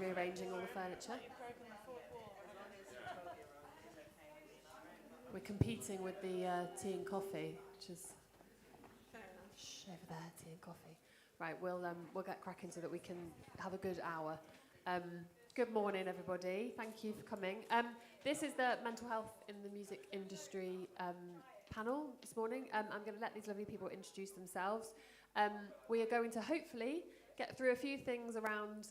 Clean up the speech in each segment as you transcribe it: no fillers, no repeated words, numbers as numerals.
rearranging all the furniture. We're competing with the tea and coffee, which is over there, tea and coffee. Right, we'll get cracking so that we can have a good hour. Good morning, everybody. Thank you for coming. This is the Mental Health in the Music Industry panel this morning. I'm going to let these lovely people introduce themselves. We are going to hopefully get through a few things around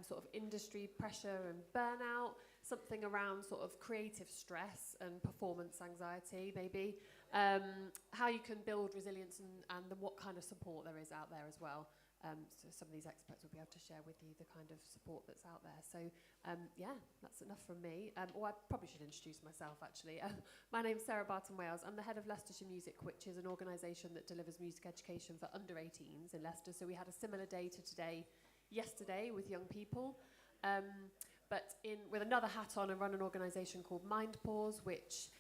sort of industry pressure and burnout, something around sort of creative stress and performance anxiety, maybe, how you can build resilience and what kind of support there is out there as well. So some of these experts will be able to share with you the kind of support that's out there. So yeah, that's enough from me. I probably should introduce myself actually. My name's Sarah Barton-Wales. I'm the head of Leicester Music, which is an organisation that delivers music education for under 18s in Leicester. So we had a similar day to today yesterday with young people. But with another hat on, I run an organisation called Mind Pause, which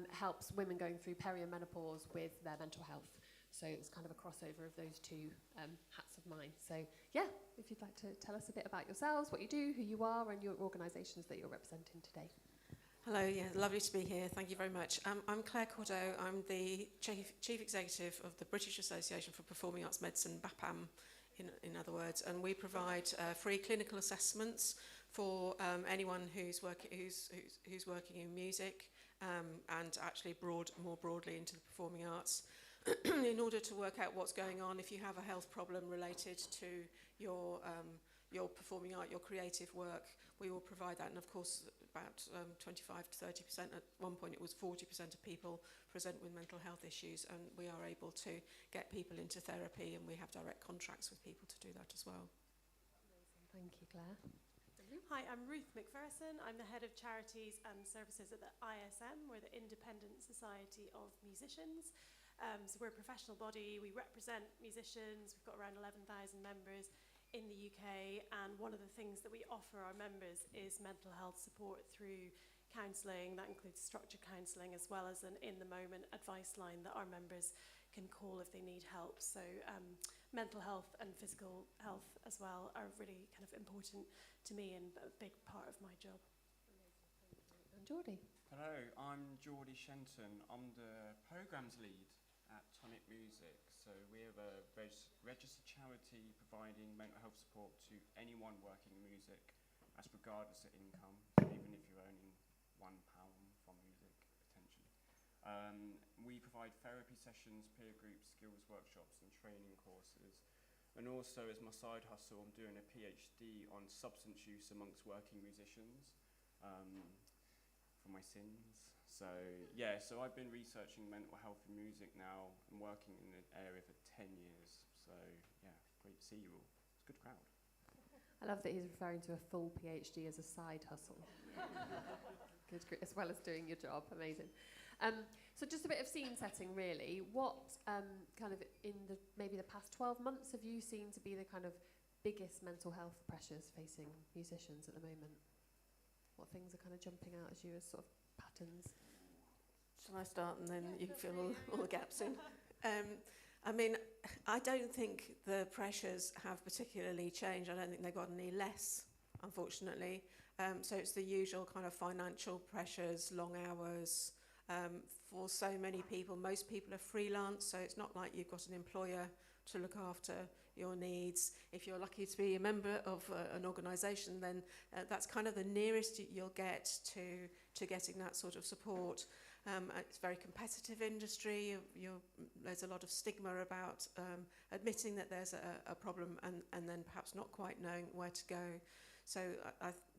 helps women going through perimenopause with their mental health. So it's kind of a crossover of those two hats of mine. So yeah, if you'd like to tell us a bit about yourselves, what you do, who you are, and your organisations that you're representing today. Hello, yeah, lovely to be here. Thank you very much. I'm Claire Cordeau. I'm the Chief Executive of the British Association for Performing Arts Medicine, BAPAM, in other words, and we provide free clinical assessments for anyone who's working in music and actually more broadly into the performing arts. In order to work out what's going on, if you have a health problem related to your performing art, your creative work, we will provide that. And of course, about 25 to 30%, at one point it was 40% of people present with mental health issues, and we are able to get people into therapy, and we have direct contracts with people to do that as well. Amazing. Thank you, Claire. Hi, I'm Ruth McPherson. I'm the head of charities and services at the ISM. We're the Independent Society of Musicians. So we're a professional body. We represent musicians. We've got around 11,000 members in the UK, and one of the things that we offer our members is mental health support through counselling. That includes structured counselling as well as an in-the-moment advice line that our members can call if they need help. So mental health and physical health as well are really kind of important to me and a big part of my job. And Geordie. Hello, I'm Geordie Shenton. I'm the programmes lead at Tonic Music. So we have a registered charity providing mental health support to anyone working in music, as regardless of income, even if you're earning £1 from music, potentially. We provide therapy sessions, peer groups, skills workshops and training courses. And also, as my side hustle, I'm doing a PhD on substance use amongst working musicians for my sins. So yeah, so I've been researching mental health in music now and working in the area for 10 years. So yeah, great to see you all. It's a good crowd. I love that he's referring to a full PhD as a side hustle. Good, as well as doing your job. Amazing. So just a bit of scene setting, really. What kind of in maybe the past 12 months have you seen to be the kind of biggest mental health pressures facing musicians at the moment? What things are kind of jumping out as you as sort of patterns? Shall I start and then you can fill all the gaps in? I mean, I don't think the pressures have particularly changed. I don't think they've got any less, unfortunately. So it's the usual kind of financial pressures, long hours. For so many people, most people are freelance, so it's not like you've got an employer to look after your needs. If you're lucky to be a member of an organisation, then that's kind of the nearest you'll get to getting that sort of support. It's a very competitive industry. There's a lot of stigma about admitting that there's a problem and then perhaps not quite knowing where to go. So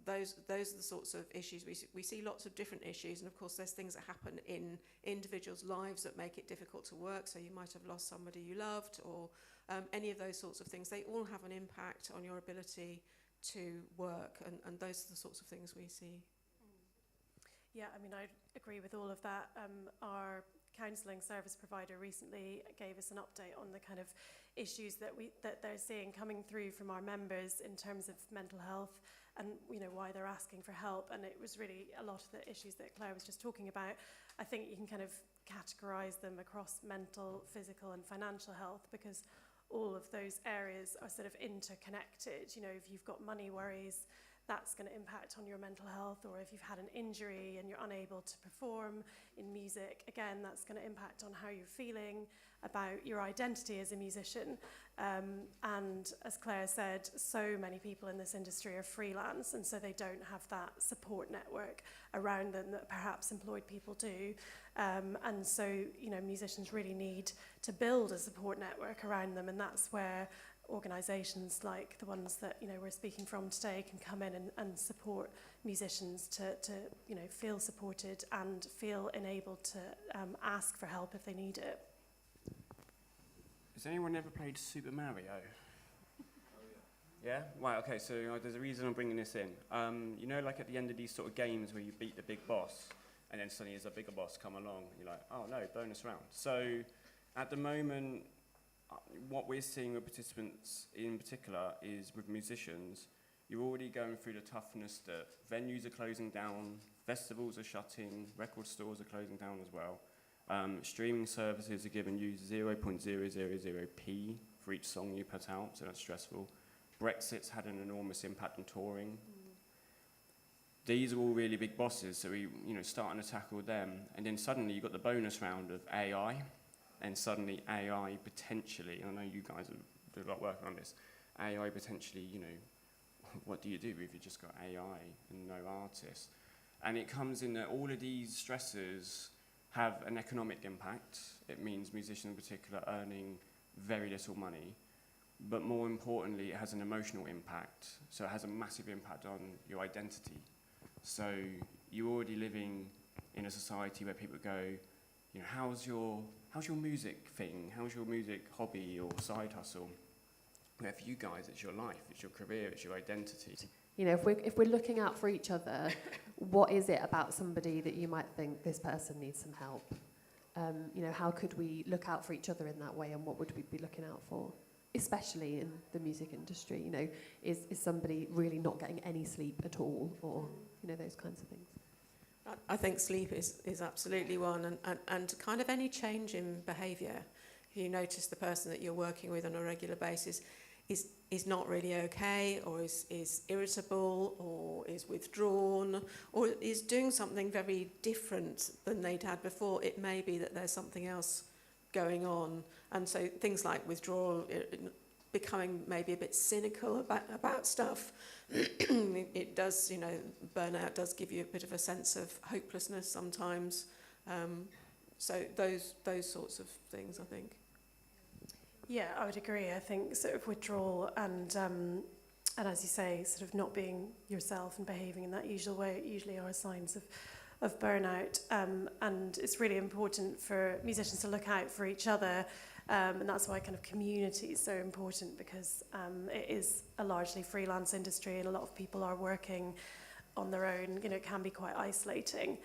those are the sorts of issues. We see lots of different issues, and of course there's things that happen in individuals' lives that make it difficult to work. So you might have lost somebody you loved, or any of those sorts of things. They all have an impact on your ability to work, and those are the sorts of things we see. Yeah, I mean, I agree with all of that. Our counselling service provider recently gave us an update on the kind of issues that they're seeing coming through from our members in terms of mental health, and why they're asking for help. And it was really a lot of the issues that Claire was just talking about. I think you can kind of categorise them across mental, physical and financial health, because all of those areas are sort of interconnected. If you've got money worries, that's going to impact on your mental health, or if you've had an injury and you're unable to perform in music, again, that's going to impact on how you're feeling about your identity as a musician. And as Claire said, so many people in this industry are freelance, and so they don't have that support network around them that perhaps employed people do. And so, you know, musicians really need to build a support network around them, and that's where organisations like the ones that, you know, we're speaking from today can come in and support musicians to you know, feel supported and feel enabled to ask for help if they need it. Has anyone ever played Super Mario? Yeah? Right, okay, so there's a reason I'm bringing this in. You know, like at the end of these sort of games where you beat the big boss, and then suddenly there's a bigger boss come along, and you're like, oh no, bonus round. So at the moment, what we're seeing with participants in particular is with musicians, you're already going through the toughness that venues are closing down, festivals are shutting, record stores are closing down as well. Streaming services are giving you 0.000p for each song you put out, so that's stressful. Brexit's had an enormous impact on touring. These are all really big bosses, so we, you know, starting to tackle them, and then suddenly you've got the bonus round of AI, and suddenly AI potentially, I know you guys do a lot of work on this, AI potentially, you know, what do you do if you've just got AI and no artists? And it comes in that all of these stresses have an economic impact. It means musicians in particular earning very little money, but more importantly, it has an emotional impact. So it has a massive impact on your identity. So you're already living in a society where people go, you know, how's your music thing? How's your music hobby or side hustle? Where for you guys, it's your life, it's your career, it's your identity. You know, if we're looking out for each other, what is it about somebody that you might think this person needs some help? You know, how could we look out for each other in that way, and what would we be looking out for? Especially in the music industry, you know, is somebody really not getting any sleep at all, or, you know, those kinds of things? I think sleep is absolutely one, and kind of any change in behaviour. If you notice the person that you're working with on a regular basis is not really okay, or is irritable, or is withdrawn, or is doing something very different than they'd had before, it may be that there's something else going on. And so things like withdrawal, becoming maybe a bit cynical about stuff, it does, you know, burnout does give you a bit of a sense of hopelessness sometimes. So those sorts of things, I think. Yeah, I would agree. I think sort of withdrawal and as you say, sort of not being yourself and behaving in that usual way usually are signs of burnout. And it's really important for musicians to look out for each other. And that's why kind of community is so important, because it is a largely freelance industry and a lot of people are working on their own. You know, it can be quite isolating.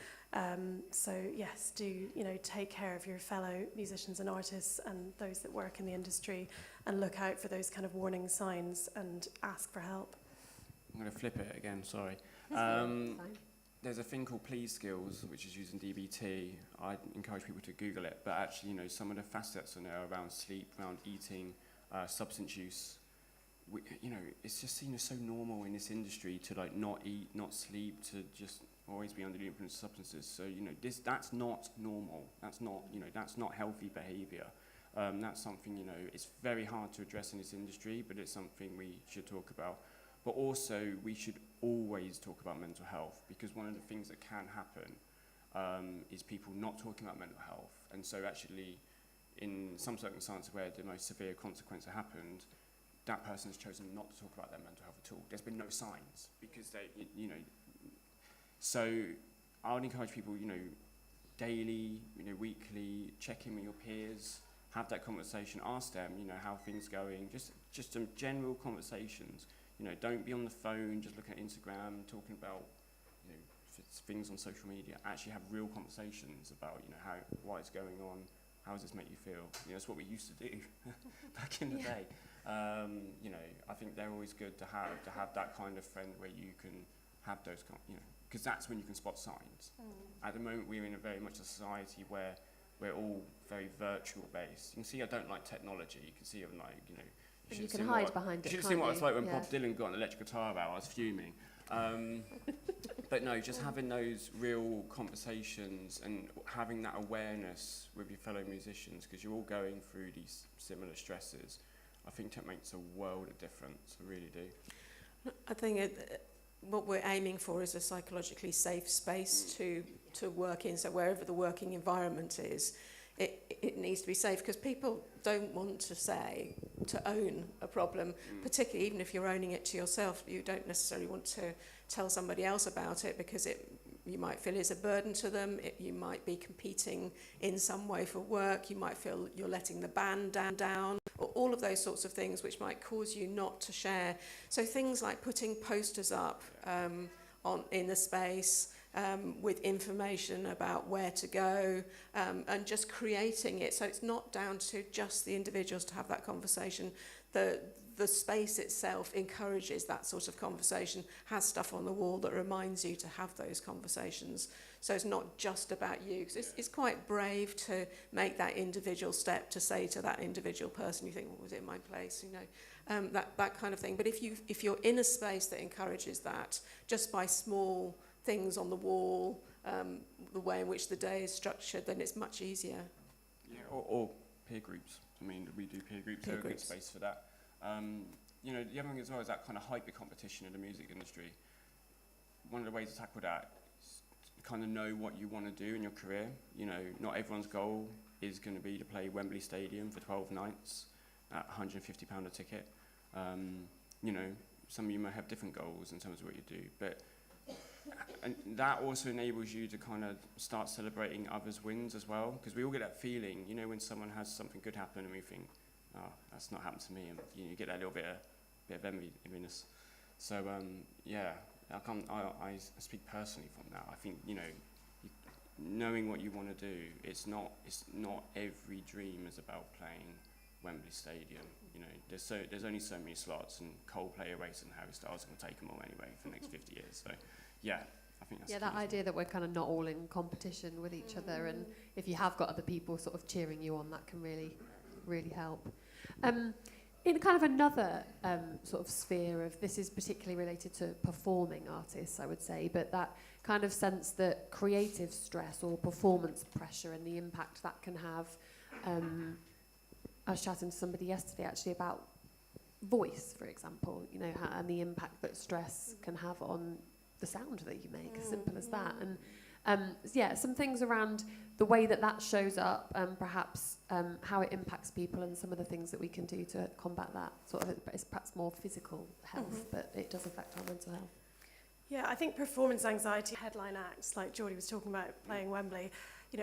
So yes, do, you know, take care of your fellow musicians and artists and those that work in the industry, and look out for those kind of warning signs and ask for help. I'm going to flip it again, sorry. There's a thing called Please Skills, which is using DBT. I encourage people to Google it, but actually, you know, some of the facets in there around sleep, around eating, substance use. You know, it's just seen as so normal in this industry to like not eat, not sleep, to just always be under the influence of substances. So, you know, that's not normal. That's not, you know, that's not healthy behaviour. That's something, you know, it's very hard to address in this industry, but it's something we should talk about. But also, we should always talk about mental health, because one of the things that can happen is people not talking about mental health. And so actually, in some circumstances where the most severe consequence happened, that person has chosen not to talk about their mental health at all. There's been no signs, because they, you know. So I would encourage people, you know, daily, you know, weekly, check in with your peers, have that conversation, ask them, you know, how things going, just some general conversations. You know, don't be on the phone just looking at Instagram, talking about, you know, things on social media. Actually have real conversations about, you know, what is going on, how does this make you feel? You know, that's what we used to do back in the day. You know, I think they're always good to have that kind of friend where you can have those, you know, because that's when you can spot signs. At the moment, we're in a very much a society where we're all very virtual based. You can see I don't like technology. You can see I'm like, you know, you can hide behind it. You should have seen what I was like when Bob Dylan got an electric guitar out. I was fuming. But no, just having those real conversations and having that awareness with your fellow musicians, because you're all going through these similar stresses, I think it makes a world of difference. I really do. I think what we're aiming for is a psychologically safe space to work in. So wherever the working environment is, it needs to be safe, because people don't want to own a problem, particularly even if you're owning it to yourself. You don't necessarily want to tell somebody else about it, because you might feel it's a burden to them. You might be competing in some way for work. You might feel you're letting the band down, or all of those sorts of things which might cause you not to share. So things like putting posters up in the space, with information about where to go, and just creating it so it's not down to just the individuals to have that conversation. The space itself encourages that sort of conversation, has stuff on the wall that reminds you to have those conversations. So it's not just about you, because it's quite brave to make that individual step, to say to that individual person, you think, well, was it my place, that kind of thing. But if you're in a space that encourages that, just by small things on the wall, the way in which the day is structured, then it's much easier. Yeah, or peer groups. I mean, we do peer groups, so a good space for that. The other thing as well is that kind of hyper competition in the music industry. One of the ways to tackle that is to kind of know what you want to do in your career. Not everyone's goal is going to be to play Wembley Stadium for 12 nights at £150 a ticket. Some of you may have different goals in terms of what you do, but and that also enables you to kind of start celebrating others' wins as well, because we all get that feeling, when someone has something good happen and we think, oh, that's not happened to me, and you get that little bit of enviness. So I speak personally from that. I think knowing what you want to do, it's not every dream is about playing Wembley Stadium. There's only so many slots, and Coldplay, Oasis, and Harry Styles are going to take them all anyway for the next 50 years. So I think that's that idea that we're kind of not all in competition with each other, and if you have got other people sort of cheering you on, that can really help. In kind of another sort of sphere of, this is particularly related to performing artists, I would say, but that kind of sense that creative stress or performance pressure and the impact that can have. I was chatting to somebody yesterday actually about voice, for example, and the impact that stress can have on the sound that you make, as simple as that. And some things around the way that shows up, perhaps how it impacts people, and some of the things that we can do to combat that. Sort of, it's perhaps more physical health, but it does affect our mental health. Yeah, I think performance anxiety, headline acts, like Geordie was talking about playing Wembley.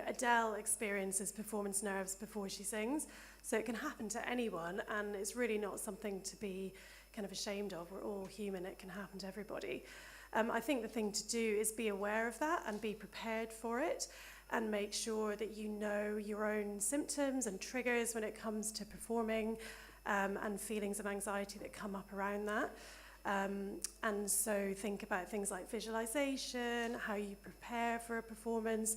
Adele experiences performance nerves before she sings, so it can happen to anyone, and it's really not something to be kind of ashamed of. We're all human, it can happen to everybody. I think the thing to do is be aware of that and be prepared for it, and make sure that you know your own symptoms and triggers when it comes to performing, and feelings of anxiety that come up around that. And so think about things like visualization, how you prepare for a performance,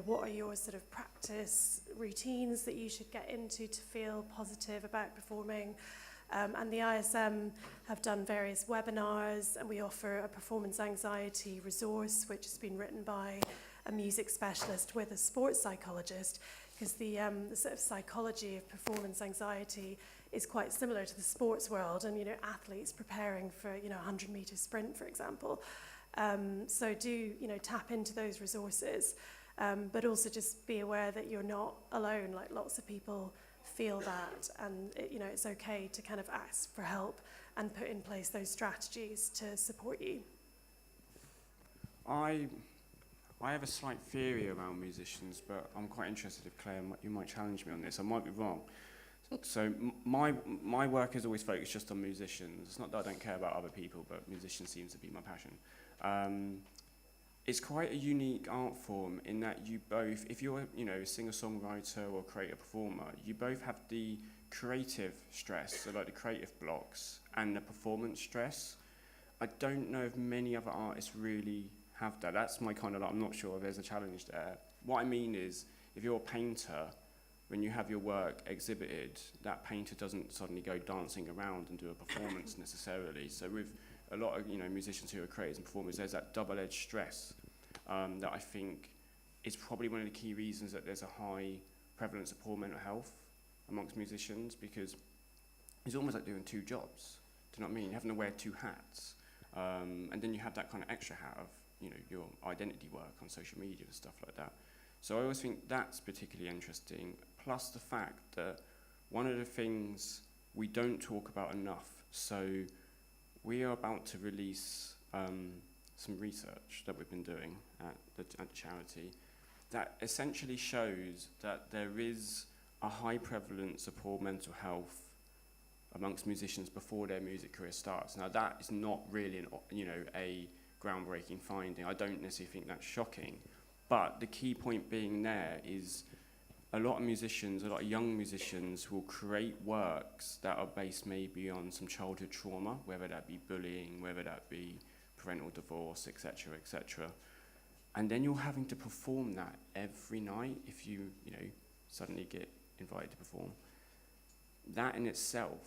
what are your sort of practice routines that you should get into to feel positive about performing. And the ISM have done various webinars, and we offer a performance anxiety resource, which has been written by a music specialist with a sports psychologist, because the sort of psychology of performance anxiety is quite similar to the sports world, and athletes preparing for a 100-meter sprint, for example. So do tap into those resources, but also just be aware that you're not alone. Like, lots of people feel that, and it's okay to kind of ask for help and put in place those strategies to support you. I have a slight theory around musicians, but I'm quite interested if Claire, you might challenge me on this. I might be wrong. So my work is always focused just on musicians. It's not that I don't care about other people, but musicians seems to be my passion. It's quite a unique art form in that you both, if you're a singer-songwriter or creative performer, you both have the creative stress, so like the creative blocks, and the performance stress. I don't know if many other artists really have that. That's my kind of, I'm not sure if there's a challenge there. What I mean is, if you're a painter, when you have your work exhibited, that painter doesn't suddenly go dancing around and do a performance necessarily. So with a lot of musicians who are creators and performers, there's that double-edged stress that I think is probably one of the key reasons that there's a high prevalence of poor mental health amongst musicians, because it's almost like doing two jobs. Do you know what I mean? Having to wear two hats, and then you have that kind of extra hat of your identity work on social media and stuff like that. So I always think that's particularly interesting. Plus the fact that one of the things we don't talk about enough. So we are about to release some research that we've been doing at the charity that essentially shows that there is a high prevalence of poor mental health amongst musicians before their music career starts. Now that is not really a groundbreaking finding. I don't necessarily think that's shocking, but the key point being there is a lot of young musicians will create works that are based maybe on some childhood trauma, whether that be bullying, whether that be parental divorce, etc., etc. And then you're having to perform that every night if you suddenly get invited to perform. That in itself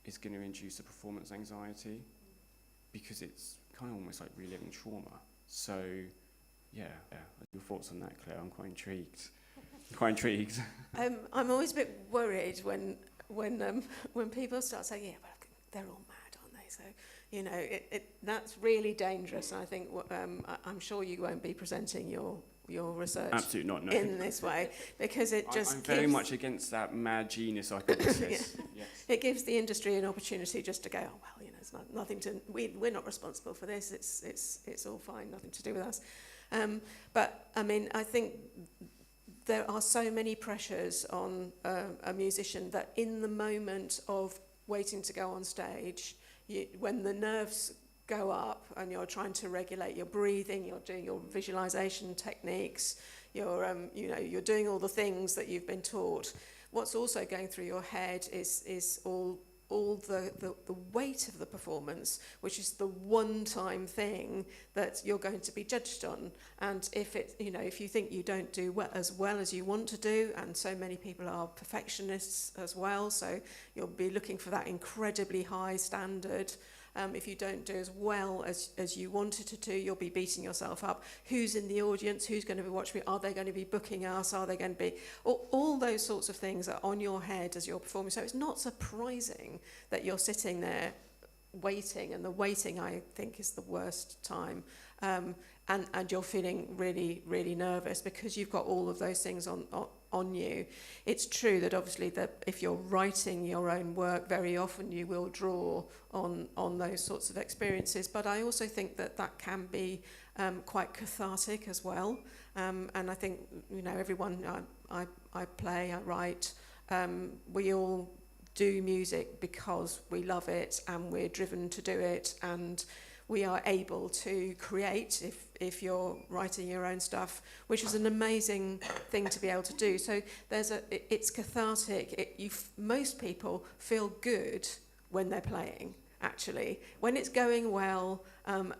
is going to induce a performance anxiety, because it's kind of almost like reliving trauma. So, yeah. Your thoughts on that, Claire? I'm quite intrigued. I'm always a bit worried when people start saying, yeah, but they're all mad, aren't they? So, that's really dangerous. And I think I'm sure you won't be presenting your research absolutely not, no. in this way, because it just I'm very much against that mad genius hypothesis. Yes. It gives the industry an opportunity just to go, oh well, it's nothing to. We're not responsible for this. It's all fine, nothing to do with us. But I mean, I think there are so many pressures on a musician that in the moment of waiting to go on stage, when the nerves go up and you're trying to regulate your breathing, you're doing your visualization techniques, you're doing all the things that you've been taught. What's also going through your head is all the weight of the performance, which is the one-time thing that you're going to be judged on. And if you think you don't do as well as you want to do, and so many people are perfectionists as well, so you'll be looking for that incredibly high standard. If you don't do as well as you wanted to do, you'll be beating yourself up. Who's in the audience? Who's going to be watching me? Are they going to be booking us? Are they going to be... All those sorts of things are on your head as you're performing. So it's not surprising that you're sitting there waiting, and the waiting, I think, is the worst time. And you're feeling really, really nervous because you've got all of those things on you. It's true that obviously that if you're writing your own work, very often you will draw on those sorts of experiences. But I also think that can be quite cathartic as well. And I think, everyone, I play, I write, we all do music because we love it and we're driven to do it, and we are able to create if you're writing your own stuff, which is an amazing thing to be able to do. So it's cathartic. Most people feel good when they're playing, actually. When it's going well,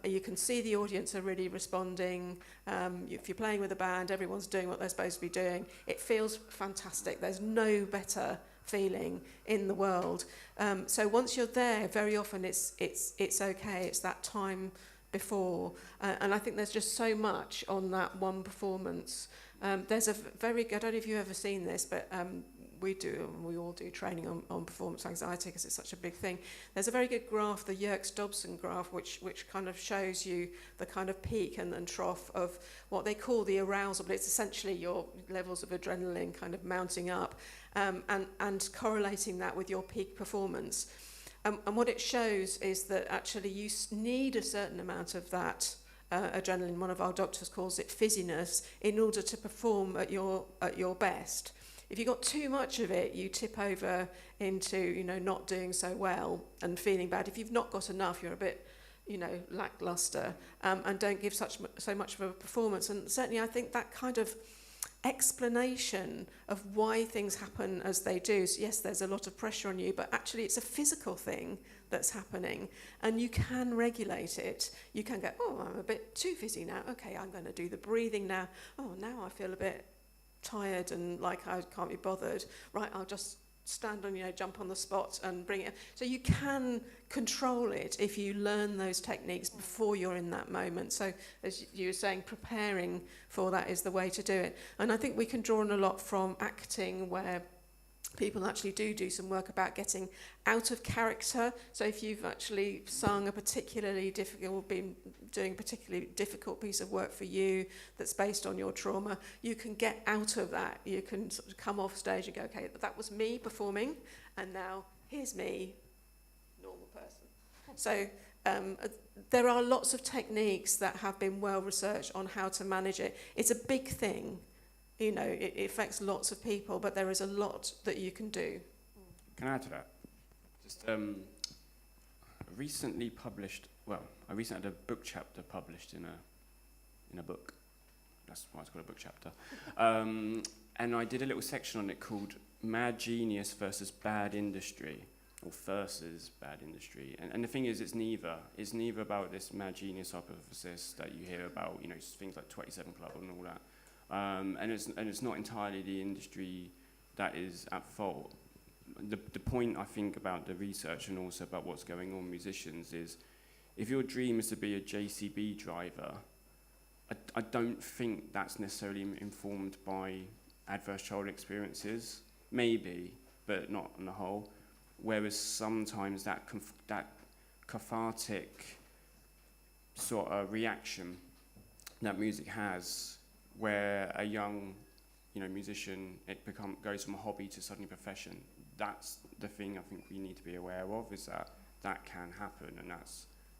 you can see the audience are really responding. If you're playing with a band, everyone's doing what they're supposed to be doing. It feels fantastic. There's no better feeling in the world. So once you're there, very often it's okay. It's that time before, and I think there's just so much on that one performance. There's a very, I don't know if you've ever seen this, but we all do training on performance anxiety because it's such a big thing. There's a very good graph, the Yerkes-Dobson graph, which kind of shows you the kind of peak and trough of what they call the arousal, but it's essentially your levels of adrenaline kind of mounting up, and correlating that with your peak performance. And what it shows is that actually you need a certain amount of that adrenaline. One of our doctors calls it fizziness, in order to perform at your best. If you've got too much of it, you tip over into not doing so well and feeling bad. If you've not got enough, you're a bit lackluster, and don't give so much of a performance. And certainly I think that kind of explanation of why things happen as they do. So yes, there's a lot of pressure on you, but actually it's a physical thing that's happening, and you can regulate it. You can go, oh, I'm a bit too fizzy now. Okay, I'm going to do the breathing now. Oh, now I feel a bit tired and like I can't be bothered. Right, I'll just stand on, jump on the spot and bring it. So you can control it if you learn those techniques before you're in that moment. So as you were saying, preparing for that is the way to do it. And I think we can draw on a lot from acting, where people actually do some work about getting out of character. So if you've actually sung a particularly difficult, or been doing a particularly difficult piece of work for you that's based on your trauma, you can get out of that. You can sort of come off stage and go, okay, that was me performing, and now here's me, normal person. So there are lots of techniques that have been well researched on how to manage it. It's a big thing. It affects lots of people, but there is a lot that you can do. Can I add to that? Just recently had a book chapter published in a book. That's why it's called a book chapter. And I did a little section on it called Mad Genius versus Bad Industry, or versus Bad Industry. And the thing is, it's neither. It's neither about this mad genius hypothesis that you hear about, things like 27 Club and all that. And it's not entirely the industry that is at fault. The point, I think, about the research and also about what's going on with musicians is, if your dream is to be a JCB driver, I don't think that's necessarily informed by adverse childhood experiences. Maybe, but not on the whole. Whereas sometimes that cathartic sort of reaction that music has, where a young, musician, it goes from a hobby to suddenly profession. That's the thing I think we need to be aware of, is that can happen, and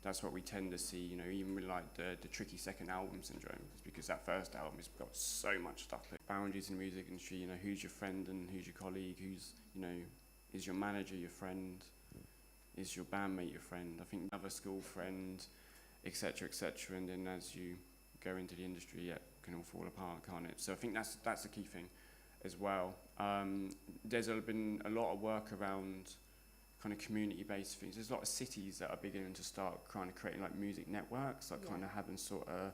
that's what we tend to see, even with like the tricky second album syndrome, because that first album has got so much stuff. Boundaries in the music industry, who's your friend and who's your colleague, who's, is your manager your friend, is your bandmate your friend, I think another school friend, etc., and then as you go into the industry, it can all fall apart, can't it? So I think that's the key thing as well. There's been a lot of work around kind of community-based things. There's a lot of cities that are beginning to start kind of creating like music networks, like kind of having sort of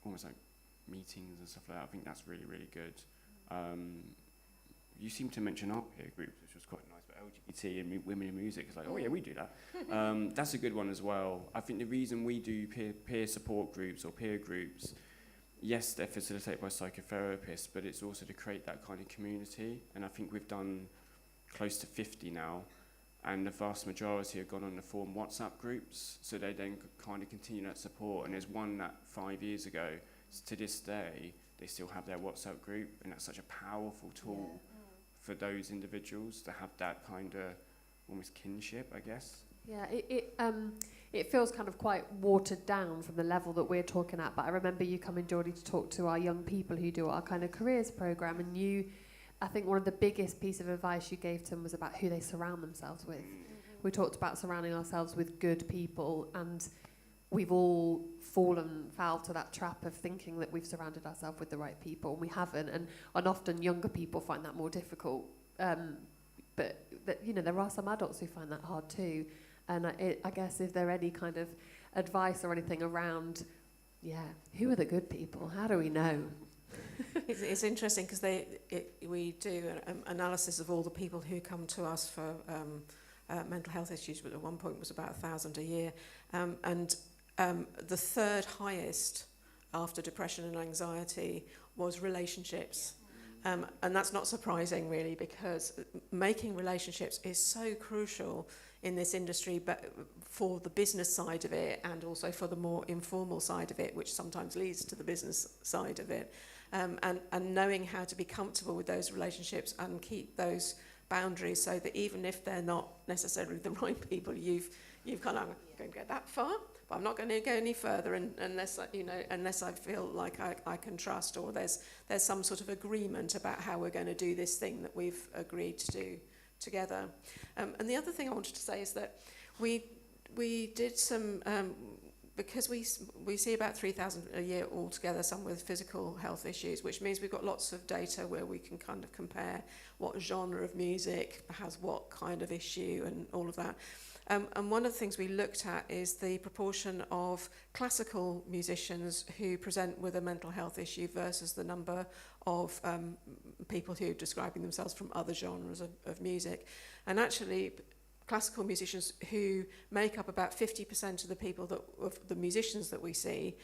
almost like meetings and stuff like that. I think that's really, really good. You seem to mention our peer groups, which was quite nice, but LGBT and women in music is like, oh yeah, we do that. That's a good one as well. I think the reason we do peer support groups or peer groups, yes, they're facilitated by psychotherapists, but it's also to create that kind of community. And I think we've done close to 50 now, and the vast majority have gone on to form WhatsApp groups, so they then kind of continue that support. And there's one that 5 years ago, to this day, they still have their WhatsApp group, and that's such a powerful tool for those individuals to have that kind of almost kinship, I guess. Yeah, it feels kind of quite watered down from the level that we're talking at, but I remember you coming, Geordie, to talk to our young people who do our kind of careers program, and I think one of the biggest piece of advice you gave to them was about who they surround themselves with. We talked about surrounding ourselves with good people, and we've all foul to that trap of thinking that we've surrounded ourselves with the right people, and we haven't, and often younger people find that more difficult. But there are some adults who find that hard too. And I guess if there any kind of advice or anything around, who are the good people? How do we know? It's interesting because we do an analysis of all the people who come to us for mental health issues, but at one point was about 1,000 a year. And the third highest after depression and anxiety was relationships. And that's not surprising, really, because making relationships is so crucial in this industry, but for the business side of it and also for the more informal side of it, which sometimes leads to the business side of it. And knowing how to be comfortable with those relationships and keep those boundaries so that even if they're not necessarily the right people, you've kind of, I'm going to go that far, but I'm not going to go any further unless I feel like I can trust, or there's some sort of agreement about how we're going to do this thing that we've agreed to do together. And the other thing I wanted to say is that we did some, because we see about 3,000 a year altogether, some with physical health issues, which means we've got lots of data where we can kind of compare what genre of music has what kind of issue and all of that. And one of the things we looked at is the proportion of classical musicians who present with a mental health issue versus the number of people who are describing themselves from other genres of music. And actually, classical musicians, who make up about 50% of the people of the musicians that we see,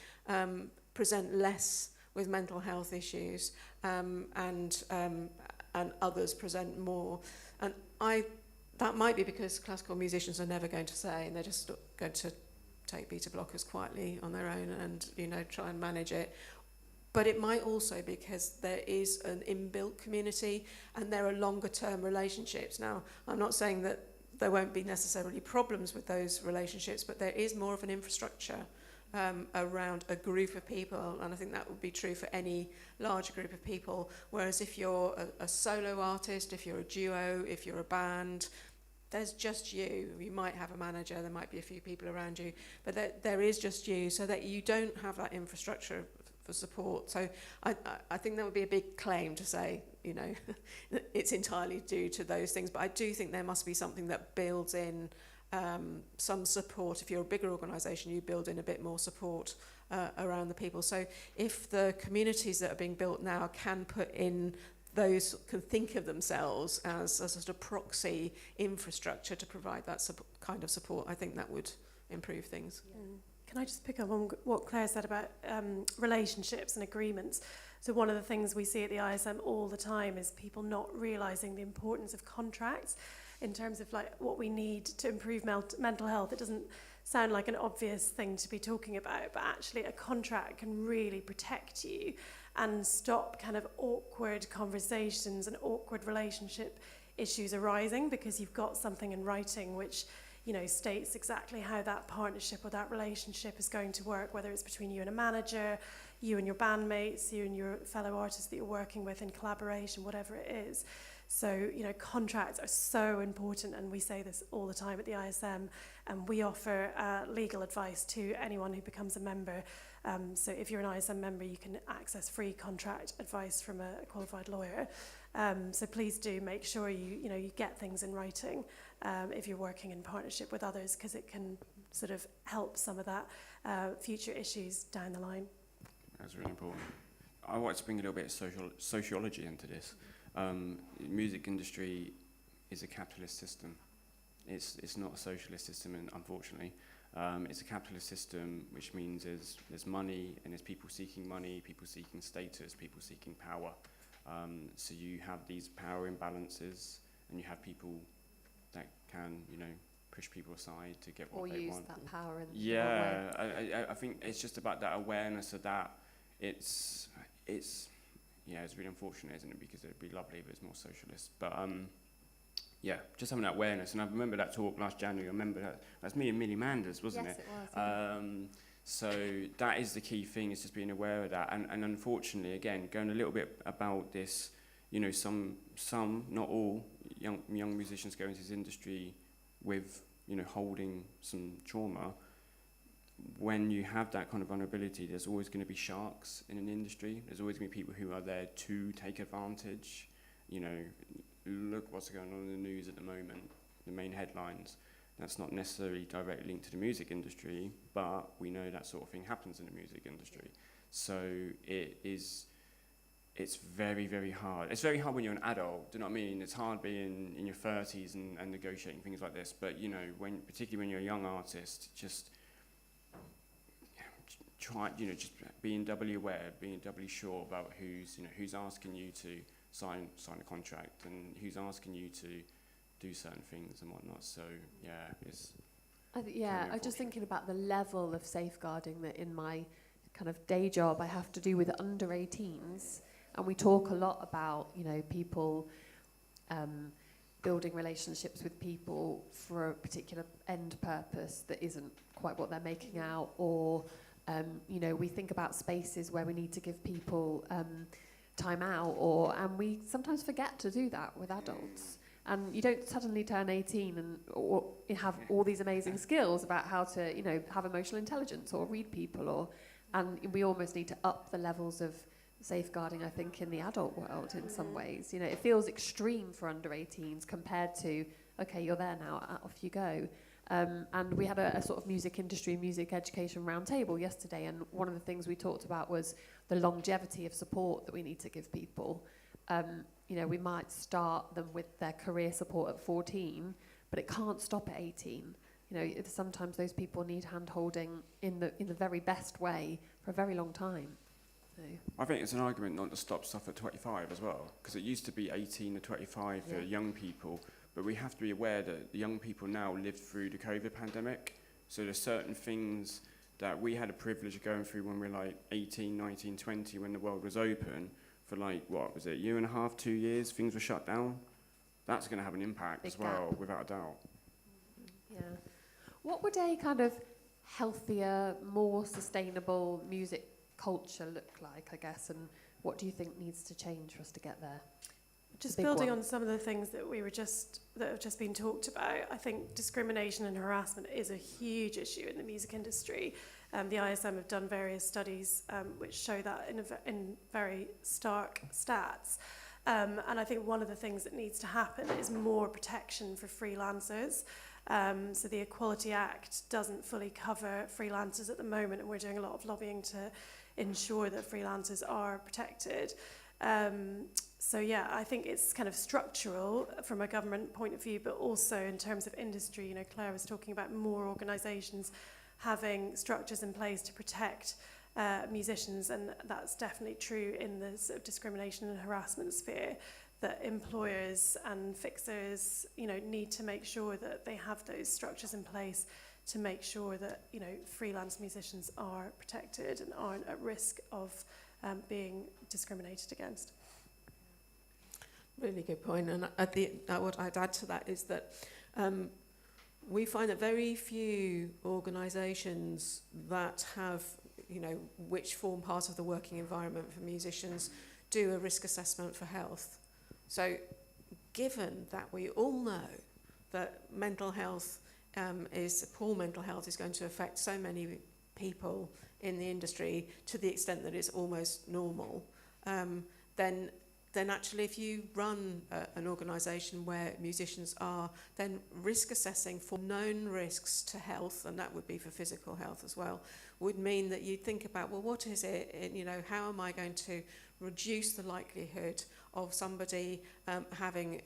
present less with mental health issues, and others present more. And that might be because classical musicians are never going to say, and they're just going to take beta blockers quietly on their own and, you know, try and manage it. But it might also be because there is an inbuilt community and there are longer term relationships. Now, I'm not saying that there won't be necessarily problems with those relationships, but there is more of an infrastructure around a group of people, and I think that would be true for any larger group of people. Whereas if you're a solo artist, if you're a duo, if you're a band, there's just you. You might have a manager, there might be a few people around you, but there is just you, so that you don't have that infrastructure for support. So I think that would be a big claim to say, you know, it's entirely due to those things, but I do think there must be something that builds in some support. If you're a bigger organisation, you build in a bit more support around the people. So if the communities that are being built now can put in those, can think of themselves as a sort of proxy infrastructure to provide that kind of support, I think that would improve things. Mm. Can I just pick up on what Claire said about relationships and agreements? So one of the things we see at the ISM all the time is people not realising the importance of contracts in terms of like what we need to improve mental health. It doesn't sound like an obvious thing to be talking about, but actually a contract can really protect you and stop kind of awkward conversations and awkward relationship issues arising, because you've got something in writing which, you know, states exactly how that partnership or that relationship is going to work, whether it's between you and a manager, you and your bandmates, you and your fellow artists that you're working with in collaboration, whatever it is. So, you know, contracts are so important, and we say this all the time at the ISM, and we offer legal advice to anyone who becomes a member. So if you're an ISM member, you can access free contract advice from a qualified lawyer. So please do make sure you get things in writing if you're working in partnership with others, because it can sort of help some of that future issues down the line. That's really important. I want to bring a little bit of sociology into this. The music industry is a capitalist system. It's not a socialist system, and unfortunately. It's a capitalist system, which means there's money, and there's people seeking money, people seeking status, people seeking power. So you have these power imbalances, and you have people that can, you know, push people aside to get what they want. Or use that power in the wrong way. I think it's just about that awareness of that. It's really unfortunate, isn't it? Because it'd be lovely if it was more socialist. But just having that awareness. And I remember that talk last January. I remember that's me and Millie Manders, wasn't it? Yes, it was. So that is the key thing, is just being aware of that. And unfortunately, again, going a little bit about this, you know, some, not all, young musicians go into this industry with, you know, holding some trauma. When you have that kind of vulnerability, there's always going to be sharks in an industry. There's always going to be people who are there to take advantage. You know, look what's going on in the news at the moment, the main headlines. That's not necessarily directly linked to the music industry, but we know that sort of thing happens in the music industry. So it's very, very hard. It's very hard when you're an adult, do you know what I mean? It's hard being in your 30s and negotiating things like this. But, you know, particularly when you're a young artist, just try, you know, just being doubly aware, being doubly sure about who's asking you to sign a contract and who's asking you to do certain things and whatnot. So I was just thinking about the level of safeguarding that in my kind of day job I have to do with under 18s, and we talk a lot about, you know, people building relationships with people for a particular end purpose that isn't quite what they're making out, or you know, we think about spaces where we need to give people time out, and we sometimes forget to do that with adults. And you don't suddenly turn 18 or have all these amazing skills about how to, you know, have emotional intelligence or read people, and we almost need to up the levels of safeguarding, I think, in the adult world in some ways. You know, it feels extreme for under 18s compared to, okay, you're there now, off you go. And we had a sort of music industry, music education roundtable yesterday, and one of the things we talked about was the longevity of support that we need to give people. You know, we might start them with their career support at 14, but it can't stop at 18. You know, sometimes those people need hand-holding in the very best way for a very long time. So. I think it's an argument not to stop stuff at 25 as well, because it used to be 18 to 25 for young people, but we have to be aware that the young people now lived through the COVID pandemic, so there's certain things that we had a privilege of going through when we were like 18, 19, 20, when the world was open, for like, what was it, a year and a half, 2 years, things were shut down. That's going to have an impact as well, without a doubt. Yeah. What would a kind of healthier, more sustainable music culture look like, I guess, and what do you think needs to change for us to get there? Just building on some of the things that have just been talked about, I think discrimination and harassment is a huge issue in the music industry. The ISM have done various studies which show that in very stark stats. And I think one of the things that needs to happen is more protection for freelancers. So the Equality Act doesn't fully cover freelancers at the moment, and we're doing a lot of lobbying to ensure that freelancers are protected. So yeah, I think it's kind of structural from a government point of view, but also in terms of industry. You know, Claire was talking about more organisations having structures in place to protect musicians, and that's definitely true in the sort of discrimination and harassment sphere, that employers and fixers, you know, need to make sure that they have those structures in place to make sure that, you know, freelance musicians are protected and aren't at risk of being discriminated against. Really good point. And what I'd add to that is that we find that very few organisations that have, you know, which form part of the working environment for musicians do a risk assessment for health. So given that we all know that mental health poor mental health is going to affect so many people in the industry to the extent that it's almost normal, then actually if you run an organisation where musicians are then risk assessing for known risks to health, and that would be for physical health as well, would mean that you think about, well, what is it, you know, how am I going to reduce the likelihood of somebody having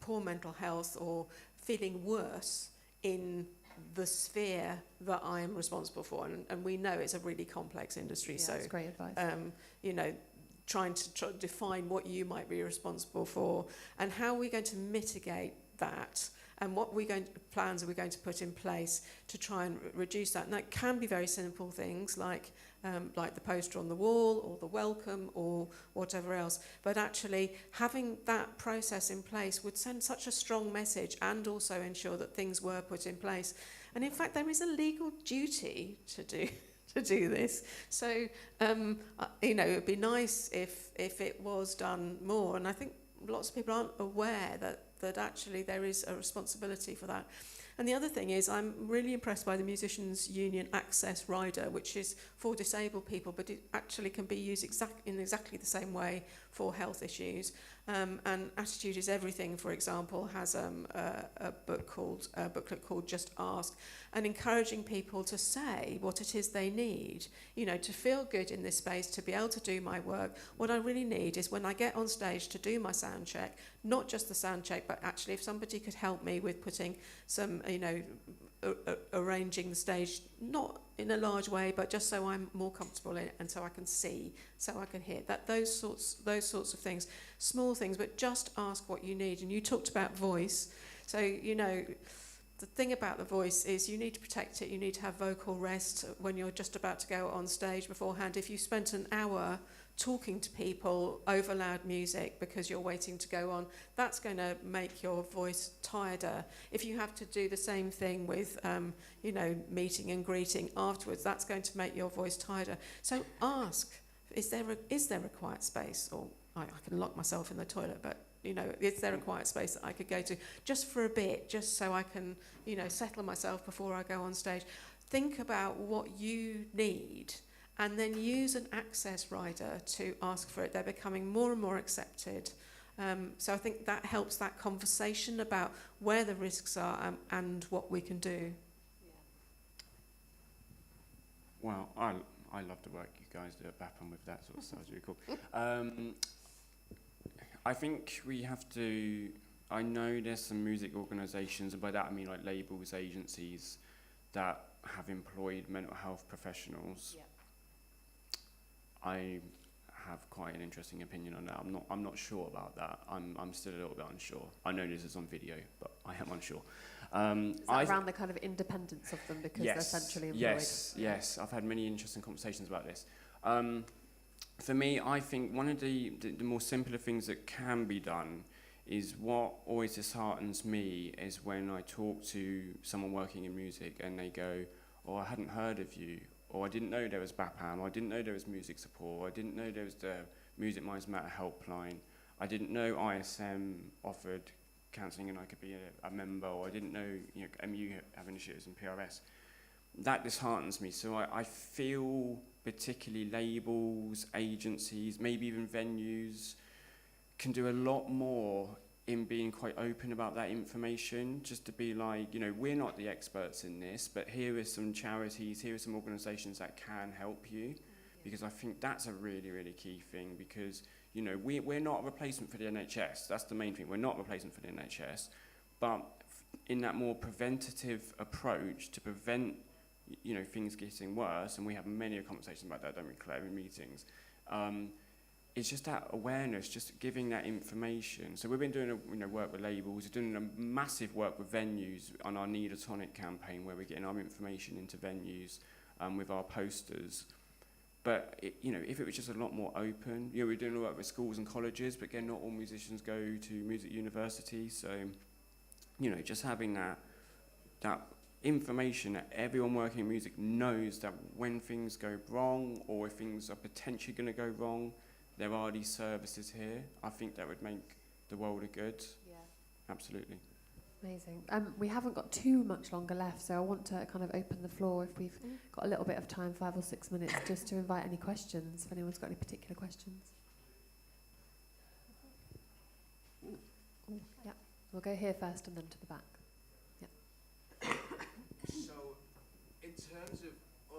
poor mental health or feeling worse in the sphere that I am responsible for, and we know it's a really complex industry. Yeah, so that's great advice. You know, trying to define what you might be responsible for and how we're going to mitigate that, and what plans are we going to put in place to try and reduce that. And that can be very simple things like the poster on the wall or the welcome or whatever else. But actually having that process in place would send such a strong message and also ensure that things were put in place. And in fact, there is a legal duty to do this. So, you know, it would be nice if it was done more. And I think lots of people aren't aware that actually there is a responsibility for that. And the other thing is, I'm really impressed by the Musicians Union Access Rider, which is for disabled people, but it actually can be used in exactly the same way for health issues. And Attitude is Everything, for example, has a booklet called Just Ask, and encouraging people to say what it is they need, you know, to feel good in this space, to be able to do my work. What I really need is when I get on stage to do my sound check, not just the sound check, but actually if somebody could help me with putting some, you know, arranging the stage, not in a large way, but just so I'm more comfortable in it and so I can see, so I can hear. Those sorts of things, small things, but just ask what you need. And you talked about voice. So, you know, the thing about the voice is you need to protect it. You need to have vocal rest when you're just about to go on stage beforehand. If you spent an hour talking to people over loud music because you're waiting to go on, that's going to make your voice tireder. If you have to do the same thing with, you know, meeting and greeting afterwards, that's going to make your voice tireder. So ask, is there a quiet space? Or I can lock myself in the toilet, but, you know, is there a quiet space that I could go to just for a bit, just so I can, you know, settle myself before I go on stage? Think about what you need, and then use an access rider to ask for it. They're becoming more and more accepted. So I think that helps that conversation about where the risks are and what we can do. Well, I love the work you guys do at BAPAM with that sort of stuff. It's really cool. I think we have to, I know there's some music organisations, and by that I mean like labels, agencies, that have employed mental health professionals. Yeah. I have quite an interesting opinion on that. I'm not sure about that. I'm still a little bit unsure. I know this is on video, but I am unsure. Is that around the kind of independence of them because they're centrally employed? Yes. I've had many interesting conversations about this. For me, I think one of the more simpler things that can be done is what always disheartens me is when I talk to someone working in music and they go, oh, I hadn't heard of you, or I didn't know there was BAPAM, or I didn't know there was music support, or I didn't know there was the Music Minds Matter helpline, I didn't know ISM offered counselling and I could be a member, or I didn't know, MU have initiatives in PRS. That disheartens me. So I feel particularly labels, agencies, maybe even venues can do a lot more in being quite open about that information, just to be like, we're not the experts in this, but here are some charities, here are some organisations that can help you, because I think that's a really, really key thing, because we're not a replacement for the NHS. That's the main thing. We're not a replacement for the NHS, but in that more preventative approach to prevent, things getting worse, and we have many conversations about that, don't we, Claire, in meetings. It's just that awareness, just giving that information. So we've been doing work with labels, we're doing a massive work with venues on our Need a Tonic campaign, where we're getting our information into venues with our posters. But if it was just a lot more open, we're doing a lot with schools and colleges, but again, not all musicians go to music university. So, just having that information that everyone working in music knows that when things go wrong, or if things are potentially going to go wrong, there are these services here. I think that would make the world of good. Yeah. Absolutely. Amazing. We haven't got too much longer left, so I want to kind of open the floor, if we've got a little bit of time, 5 or 6 minutes, just to invite any questions, if anyone's got any particular questions. Yeah, we'll go here first and then to the back. Yeah. So, in terms of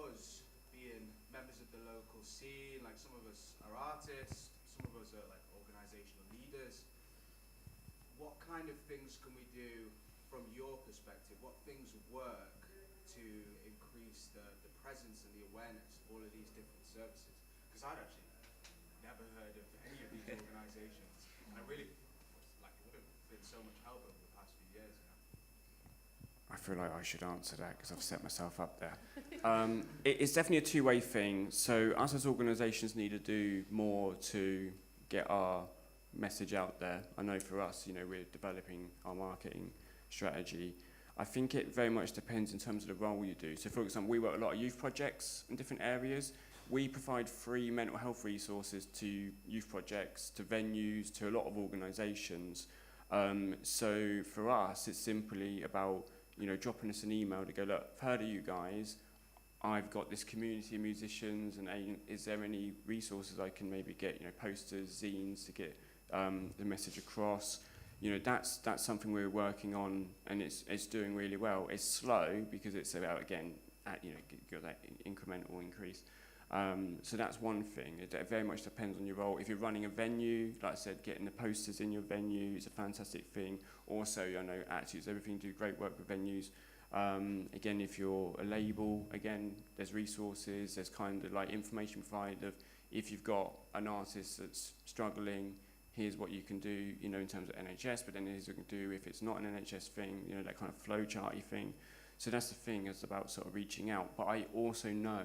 us being members of the local scene, like some of us are artists, some of us are like organisational leaders, what kind of things can we do from your perspective? What things work to increase the presence and the awareness of all of these different services? Because I'd actually never heard of any of these organisations, and I really it would have been so much help over the past few years. I feel like I should answer that because I've set myself up there. It's definitely a two-way thing. So us as organisations need to do more to get our message out there. I know for us, we're developing our marketing strategy. I think it very much depends in terms of the role you do. So for example, we work a lot of youth projects in different areas. We provide free mental health resources to youth projects, to venues, to a lot of organisations. So for us, it's simply about dropping us an email to go, look, I've heard of you guys. I've got this community of musicians, and is there any resources I can maybe get? Posters, zines to get the message across. That's something we're working on, and it's doing really well. It's slow because it's about, again, got that incremental increase. So that's one thing. It very much depends on your role. If you're running a venue, like I said, getting the posters in your venue is a fantastic thing. Also, I know Attitudes Everything do great work with venues. Again, if you're a label, again, there's resources, there's kind of like information provided of if you've got an artist that's struggling, here's what you can do, in terms of NHS, but then here's what you can do if it's not an NHS thing, that kind of flow charty thing. So that's the thing, it's about sort of reaching out. But I also know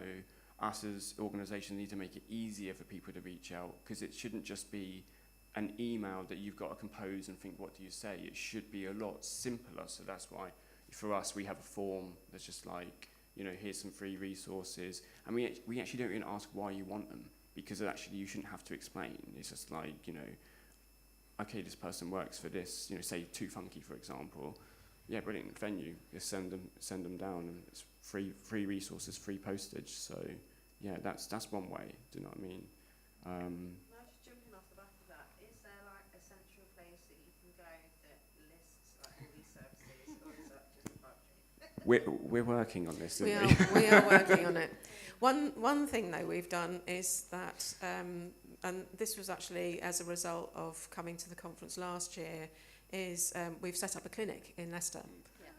us as organisations need to make it easier for people to reach out, because it shouldn't just be an email that you've got to compose and think, what do you say? It should be a lot simpler. So that's why for us, we have a form that's just like, here's some free resources. And we actually don't even ask why you want them, because actually you shouldn't have to explain. It's just like, okay, this person works for this, say Too Funky, for example. Yeah, brilliant venue. Just send them down, and it's free resources, free postage. So yeah, that's one way. Do you know what I mean? Can I just jump in off the back of that? Is there like a central place that you can go that lists like all these services, or is that just a pipe dream? We're working on this, We aren't we? are working on it. One thing though we've done is that, and this was actually as a result of coming to the conference last year, is we've set up a clinic in Leicester.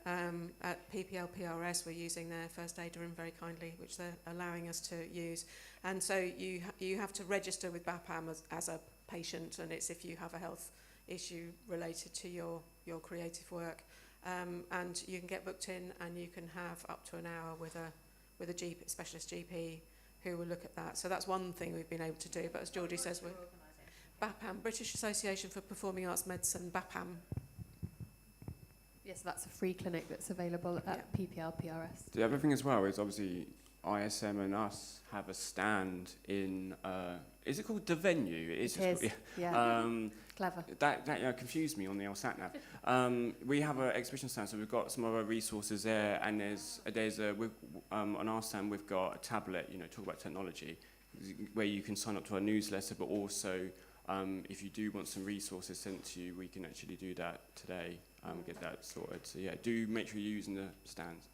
At PPL PRS, we're using their first aid room very kindly, which they're allowing us to use. And so you have to register with BAPAM as a patient, and it's if you have a health issue related to your creative work. And you can get booked in, and you can have up to an hour with a GP, specialist GP who will look at that. So that's one thing we've been able to do. But as Georgie says, we're BAPAM, British Association for Performing Arts Medicine, BAPAM. Yes, that's a free clinic that's available at PPL PRS. The other thing as well is obviously ISM and us have a stand in, is it called The Venue? It is, yeah. Clever. That confused me on the sat nav. We have an exhibition stand, so we've got some other resources there, and on our stand we've got a tablet, talk about technology, where you can sign up to our newsletter, but also if you do want some resources sent to you, we can actually do that today, get that sorted. So yeah, do make sure you're using the stands.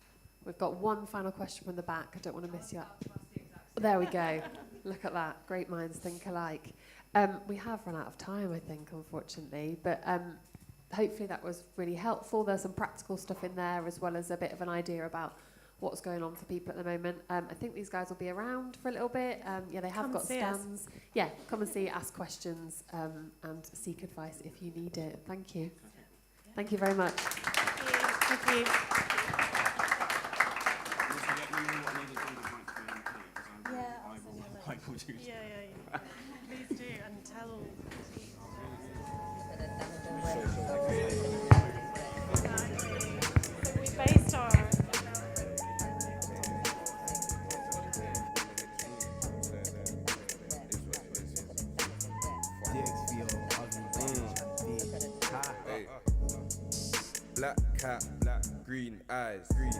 We've got one final question from the back. I don't want to miss you out. There we go. Look at that. Great minds think alike. We have run out of time, I think, unfortunately, but hopefully that was really helpful. There's some practical stuff in there, as well as a bit of an idea about what's going on for people at the moment. I think these guys will be around for a little bit. They have got stands. Yeah, come and see, ask questions, and seek advice if you need it. Thank you. Thank you very much. Thank you. Yeah. Please do, and tell. So we based our. Black cat, black green eyes, green.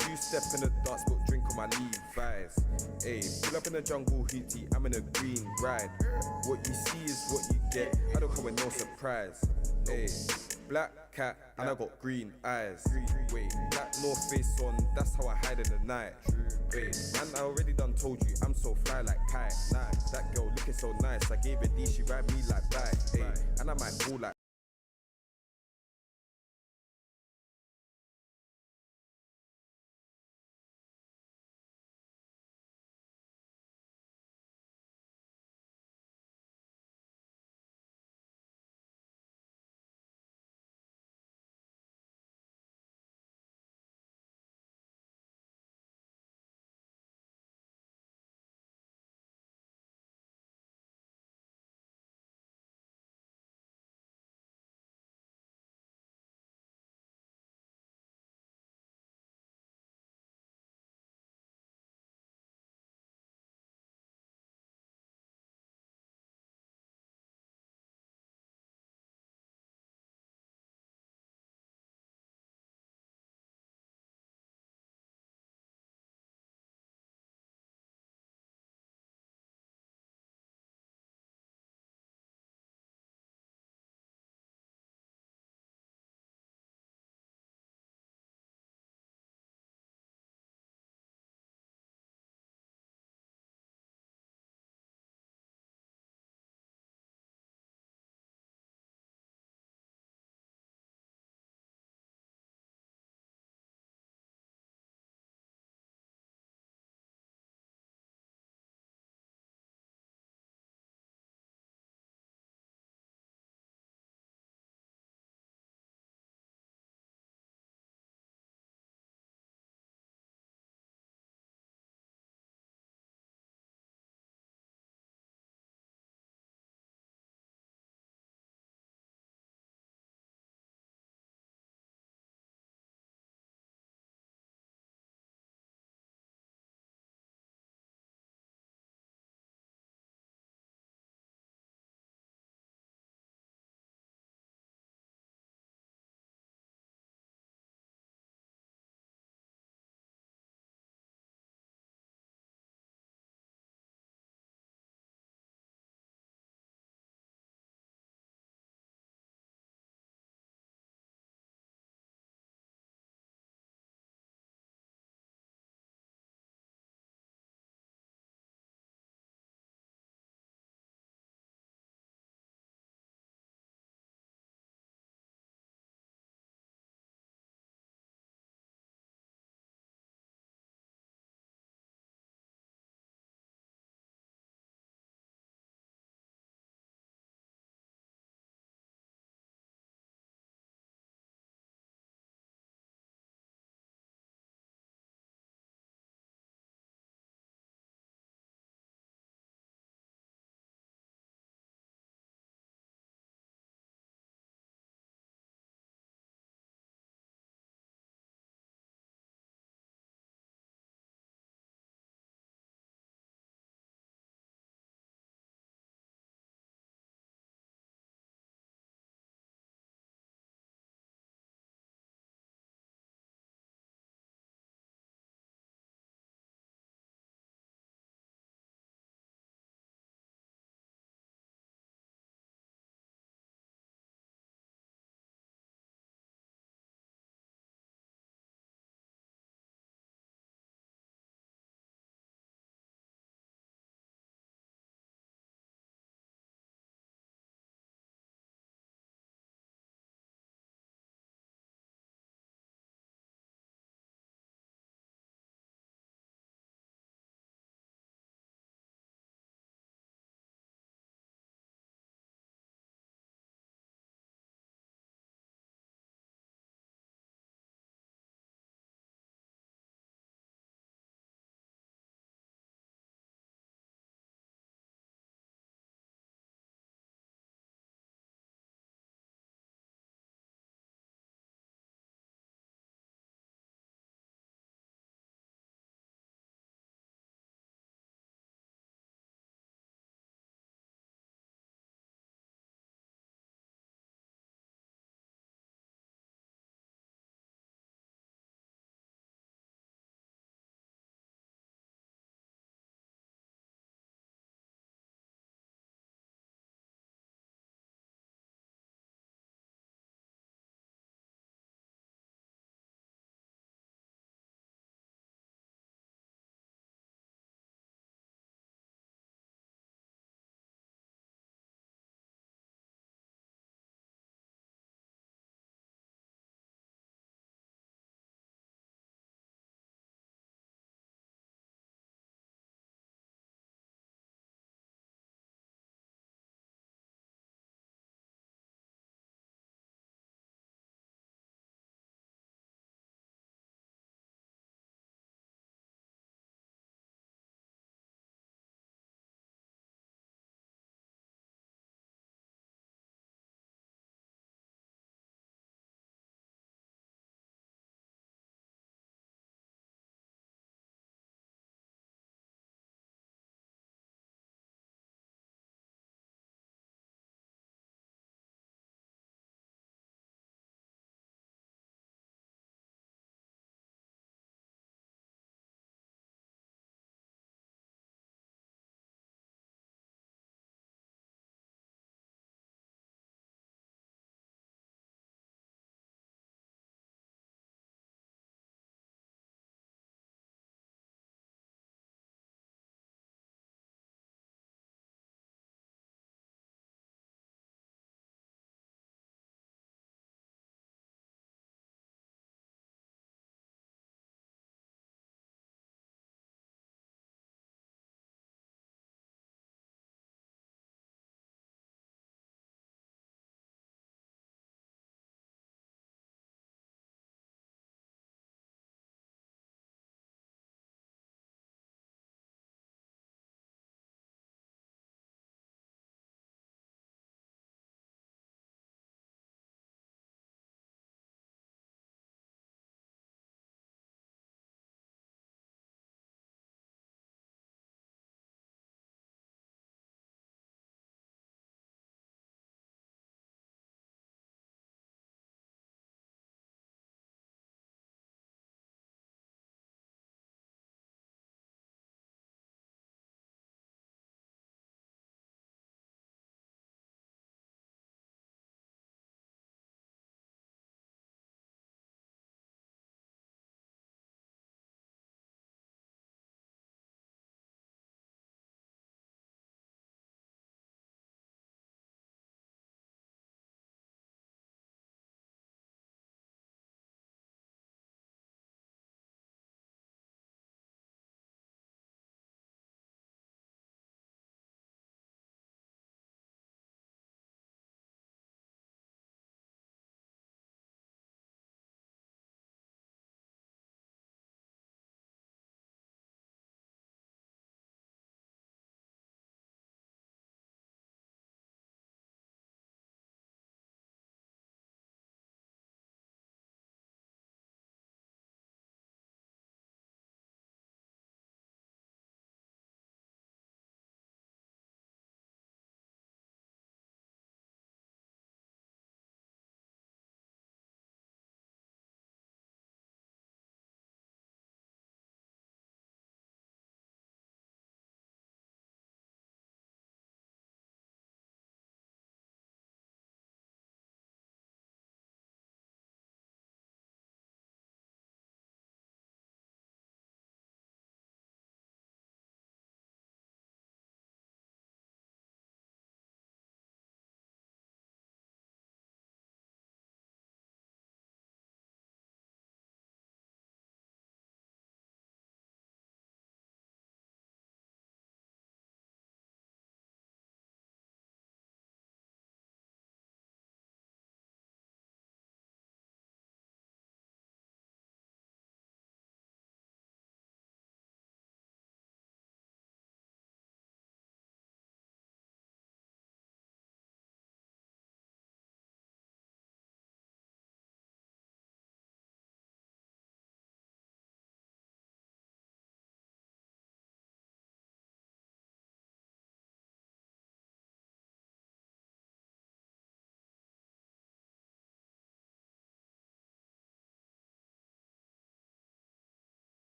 Two-step in the dark, spilt drink on my Levi's. Ayy, pull up in the jungle, hootie, I'm in a green ride. What you see is what you get, I don't come with no surprise. Ayy, black cat, and I got green eyes. Wait, black North Face on, that's how I hide in the night. Wait, man, I already done told you, I'm so fly like pie. Nah, that girl looking so nice, I gave it D, she ride me like bike. Ayy, and I might call like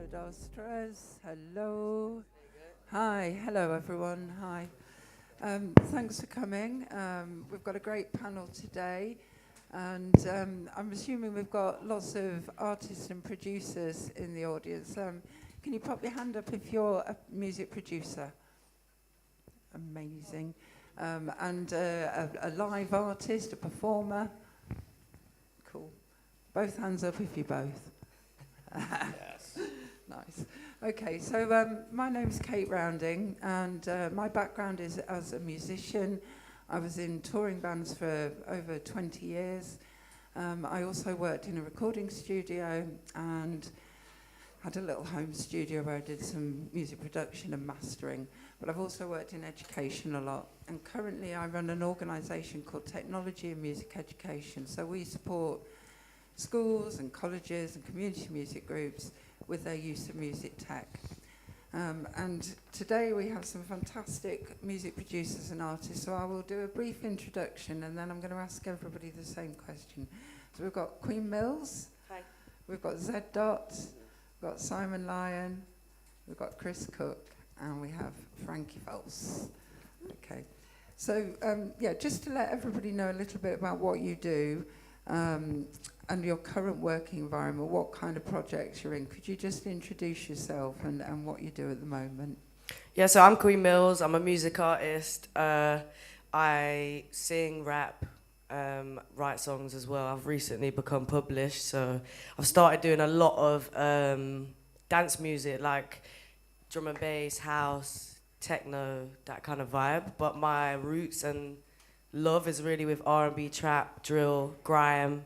dos, tres. Hello. Hi. Hello, everyone. Hi. Thanks for coming. We've got a great panel today. And I'm assuming we've got lots of artists and producers in the audience. Can you pop your hand up if you're a music producer? Amazing. And a live artist, a performer? Cool. Both hands up if you both. Yes. Nice. Okay, so my name's Kate Rounding, and my background is as a musician. I was in touring bands for over 20 years. I also worked in a recording studio and had a little home studio where I did some music production and mastering. But I've also worked in education a lot. And currently I run an organisation called Technology and Music Education. So we support schools and colleges and community music groups with their use of music tech. And today we have some fantastic music producers and artists, so I will do a brief introduction and then I'm going to ask everybody the same question. So we've got Queen Mills, Hi. We've got Z Dot, we've got Simon Lyon, we've got Chris Cook, and we have Frankie Fels. Okay, so yeah, just to let everybody know a little bit about what you do, and your current working environment, what kind of projects you're in. Could you just introduce yourself and what you do at the moment? Yeah, so I'm Queen Mills. I'm a music artist. I sing, rap, write songs as well. I've recently become published, so I've started doing a lot of dance music, like drum and bass, house, techno, that kind of vibe. But my roots and love is really with R&B, trap, drill, grime.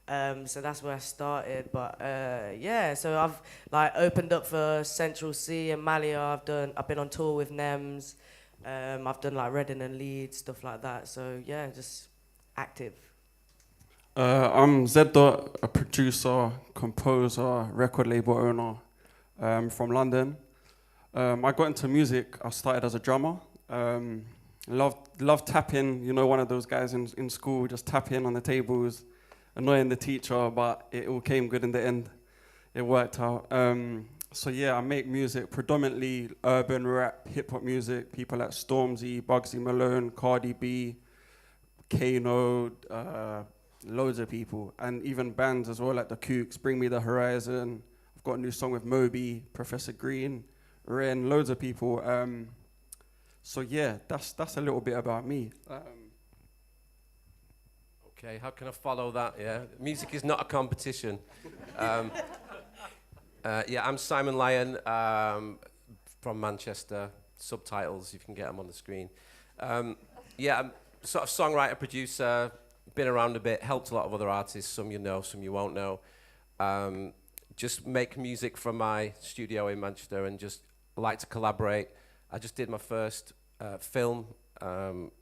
So that's where I started, but yeah. So I've like opened up for Central C and Malia. I've been on tour with Nems. I've done like Reading and Leeds, stuff like that. So yeah, just active. I'm Z Dot, a producer, composer, record label owner from London. I got into music. I started as a drummer. Loved tapping. You know, one of those guys in school, just tapping on the tables. Annoying the teacher, but it all came good in the end. It worked out. So yeah, I make music, predominantly urban rap, hip hop music. People like Stormzy, Bugsy Malone, Cardi B, Kano, loads of people. And even bands as well, like the Kooks, Bring Me the Horizon. I've got a new song with Moby, Professor Green, Ren, loads of people. So yeah, that's a little bit about me. Okay, how can I follow that? Yeah, music is not a competition. Yeah, I'm Simon Lyon from Manchester. Subtitles, you can get them on the screen. Yeah, I'm sort of songwriter, producer, been around a bit, helped a lot of other artists, some you know, some you won't know. Just make music from my studio in Manchester and just like to collaborate. I just did my first film.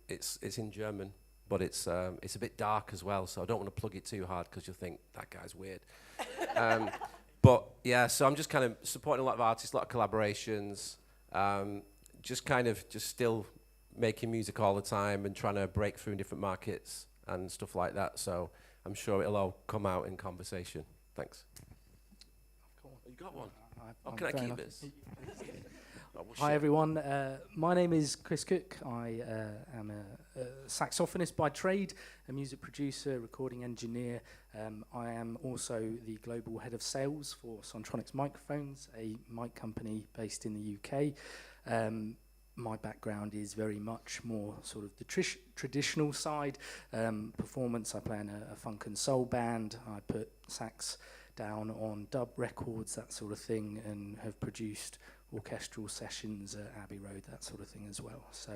It's in German. But it's a bit dark as well, so I don't want to plug it too hard because you'll think that guy's weird. But yeah, so I'm just kind of supporting a lot of artists, a lot of collaborations, just still making music all the time and trying to break through in different markets and stuff like that. So I'm sure it'll all come out in conversation. Thanks. You got one? Can I keep this? Hi everyone, my name is Chris Cook. I am a saxophonist by trade, a music producer, recording engineer. I am also the global head of sales for Sontronics Microphones, a mic company based in the UK. My background is very much more sort of the traditional side, performance. I play in a funk and soul band. I put sax down on dub records, that sort of thing, and have produced orchestral sessions at Abbey Road, that sort of thing as well. So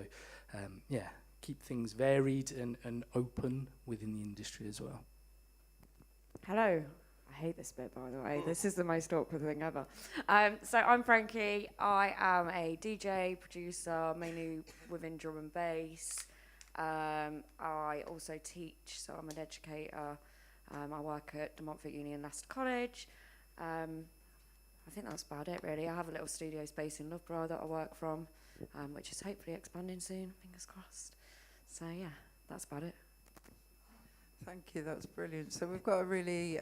yeah, keep things varied and open within the industry as well. Hello. I hate this bit, by the way. This is the most awkward thing ever. So I'm Frankie. I am a DJ, producer, mainly within drum and bass. I also teach, so I'm an educator. I work at De Montfort Uni and Leicester College. I think that's about it, really. I have a little studio space in Loughborough that I work from, which is hopefully expanding soon, fingers crossed. So yeah, that's about it. Thank you, that's brilliant. So we've got a really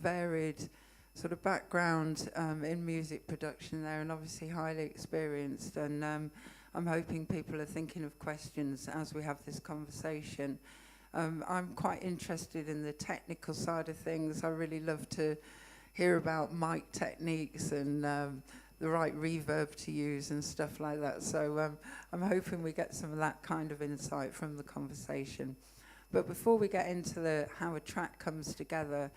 varied sort of background in music production there, and obviously highly experienced. And I'm hoping people are thinking of questions as we have this conversation. I'm quite interested in the technical side of things. I really love to hear about mic techniques and the right reverb to use and stuff like that. So I'm hoping we get some of that kind of insight from the conversation. But before we get into how a track comes together,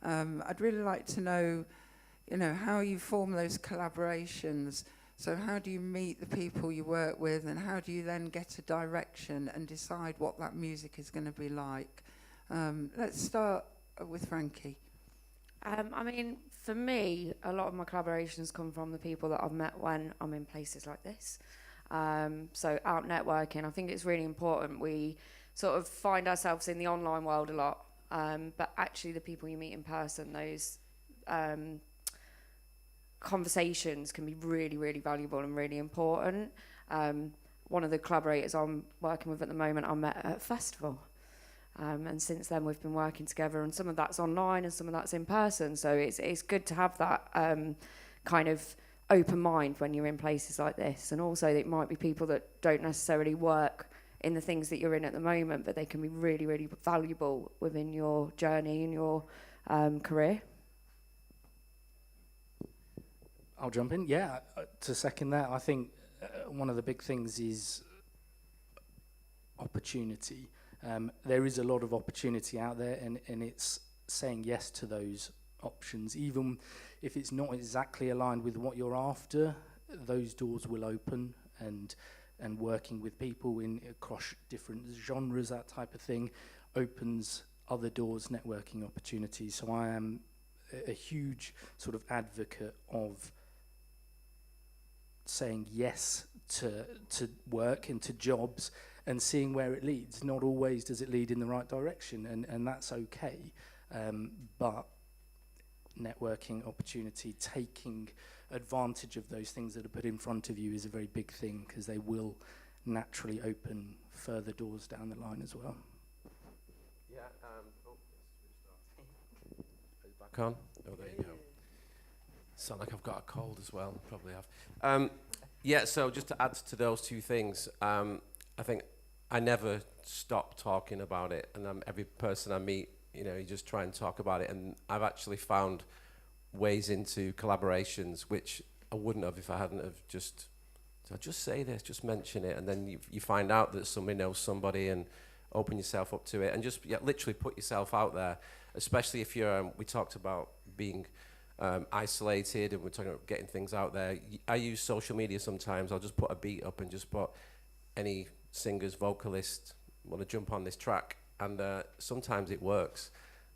I'd really like to know, how you form those collaborations. So how do you meet the people you work with, and how do you then get a direction and decide what that music is going to be like? Let's start with Frankie. I mean, for me, a lot of my collaborations come from the people that I've met when I'm in places like this. So out networking, I think it's really important. We sort of find ourselves in the online world a lot, but actually the people you meet in person, those conversations can be really, really valuable and really important. One of the collaborators I'm working with at the moment, I met at a festival. And since then we've been working together, and some of that's online and some of that's in person. So it's good to have that kind of open mind when you're in places like this. And also it might be people that don't necessarily work in the things that you're in at the moment, but they can be really, really valuable within your journey and your career. I'll jump in. Yeah, to second that, I think one of the big things is opportunity. There is a lot of opportunity out there, and it's saying yes to those options. Even if it's not exactly aligned with what you're after, those doors will open, and working with people across different genres, that type of thing, opens other doors, networking opportunities. So I am a huge sort of advocate of saying yes to work and to jobs and seeing where it leads. Not always does it lead in the right direction, and that's okay. But networking opportunity, taking advantage of those things that are put in front of you is a very big thing, because they will naturally open further doors down the line as well. Yeah, back on. Oh, there you go. Sound like I've got a cold as well. Probably have. Yeah, so just to add to those two things, I think I never stop talking about it, and every person I meet, you just try and talk about it, and I've actually found ways into collaborations which I wouldn't have if I hadn't have just say this, just mention it, and then you find out that somebody knows somebody, and open yourself up to it, and just literally put yourself out there, especially if you're, we talked about being isolated, and we're talking about getting things out there. I use social media sometimes. I'll just put a beat up and just put any singers, vocalist want to jump on this track, and sometimes it works,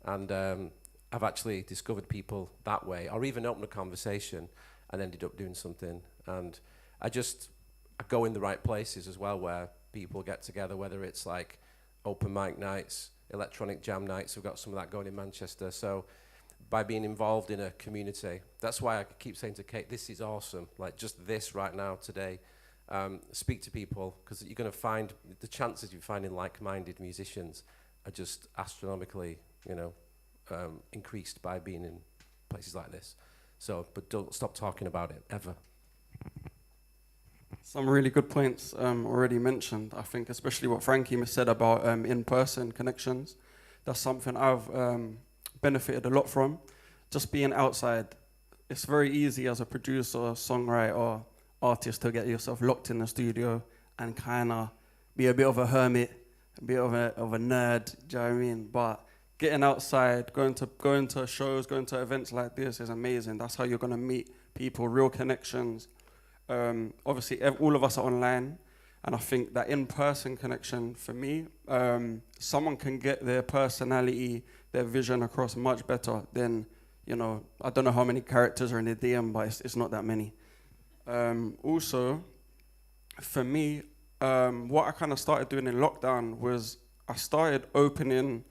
and I've actually discovered people that way, or even opened a conversation and ended up doing something. And I go in the right places as well, where people get together, whether it's like open mic nights, electronic jam nights. We've got some of that going in Manchester. So by being involved in a community, that's why I keep saying to Kate, this is awesome, like just this right now, today. Speak to people, because you're going to find the chances of finding like-minded musicians are just astronomically, increased by being in places like this. So, but don't stop talking about it, ever. Some really good points already mentioned. I think especially what Frankie said about in-person connections. That's something I've benefited a lot from. Just being outside. It's very easy as a producer, songwriter, artist to get yourself locked in the studio and kind of be a bit of a hermit, a bit of a nerd, do you know what I mean? But getting outside, going to shows, going to events like this is amazing. That's how you're going to meet people, real connections. Obviously, all of us are online, and I think that in-person connection, for me, someone can get their personality, their vision across much better than, I don't know how many characters are in the DM, but it's not that many. Also, for me, what I kind of started doing in lockdown was I started opening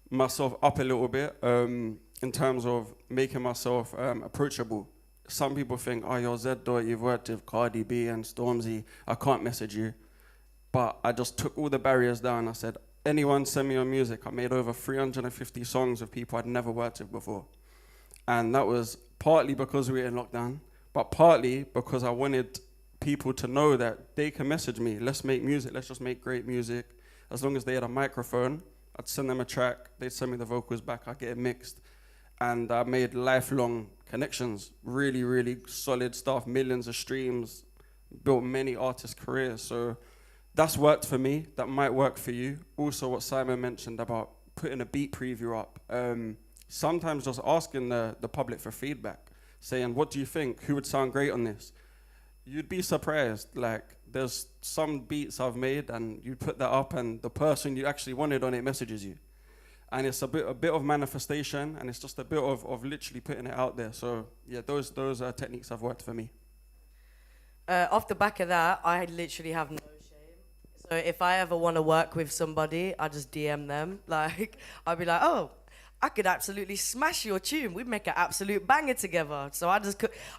myself up a little bit in terms of making myself approachable. Some people think, oh, you're Z-Dot, you've worked with Cardi B and Stormzy, I can't message you. But I just took all the barriers down. I said, anyone send me your music. I made over 350 songs with people I'd never worked with before. And that was partly because we were in lockdown, but partly because I wanted people to know that they can message me. Let's make music. Let's just make great music. As long as they had a microphone, I'd send them a track. They'd send me the vocals back. I'd get it mixed. And I made lifelong connections, really, really solid stuff, millions of streams, built many artists' careers. So that's worked for me. That might work for you. Also, what Simon mentioned about putting a beat preview up. Sometimes just asking the public for feedback, saying, what do you think? Who would sound great on this? You'd be surprised. Like, there's some beats I've made, and you put that up, and the person you actually wanted on it messages you. And it's a bit of manifestation, and it's just a bit of literally putting it out there. So yeah, those techniques have worked for me. Off the back of that, I literally have no shame. So if I ever want to work with somebody, I just DM them. Like, I'll be like, oh, I could absolutely smash your tune. We'd make an absolute banger together. So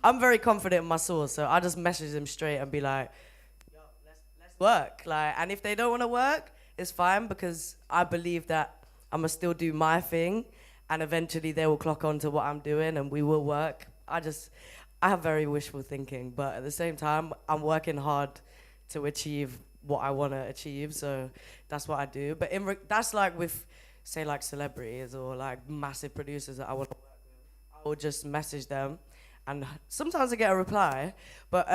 I'm very confident in my source. So I just message them straight and be like, yo, let's work. Like, and if they don't want to work, it's fine, because I believe that I'm gonna still do my thing, and eventually they will clock on to what I'm doing and we will work. I have very wishful thinking, but at the same time, I'm working hard to achieve what I want to achieve, so that's what I do. But that's like with, say, like celebrities or like massive producers that I want to work with. I will just message them, and sometimes I get a reply, but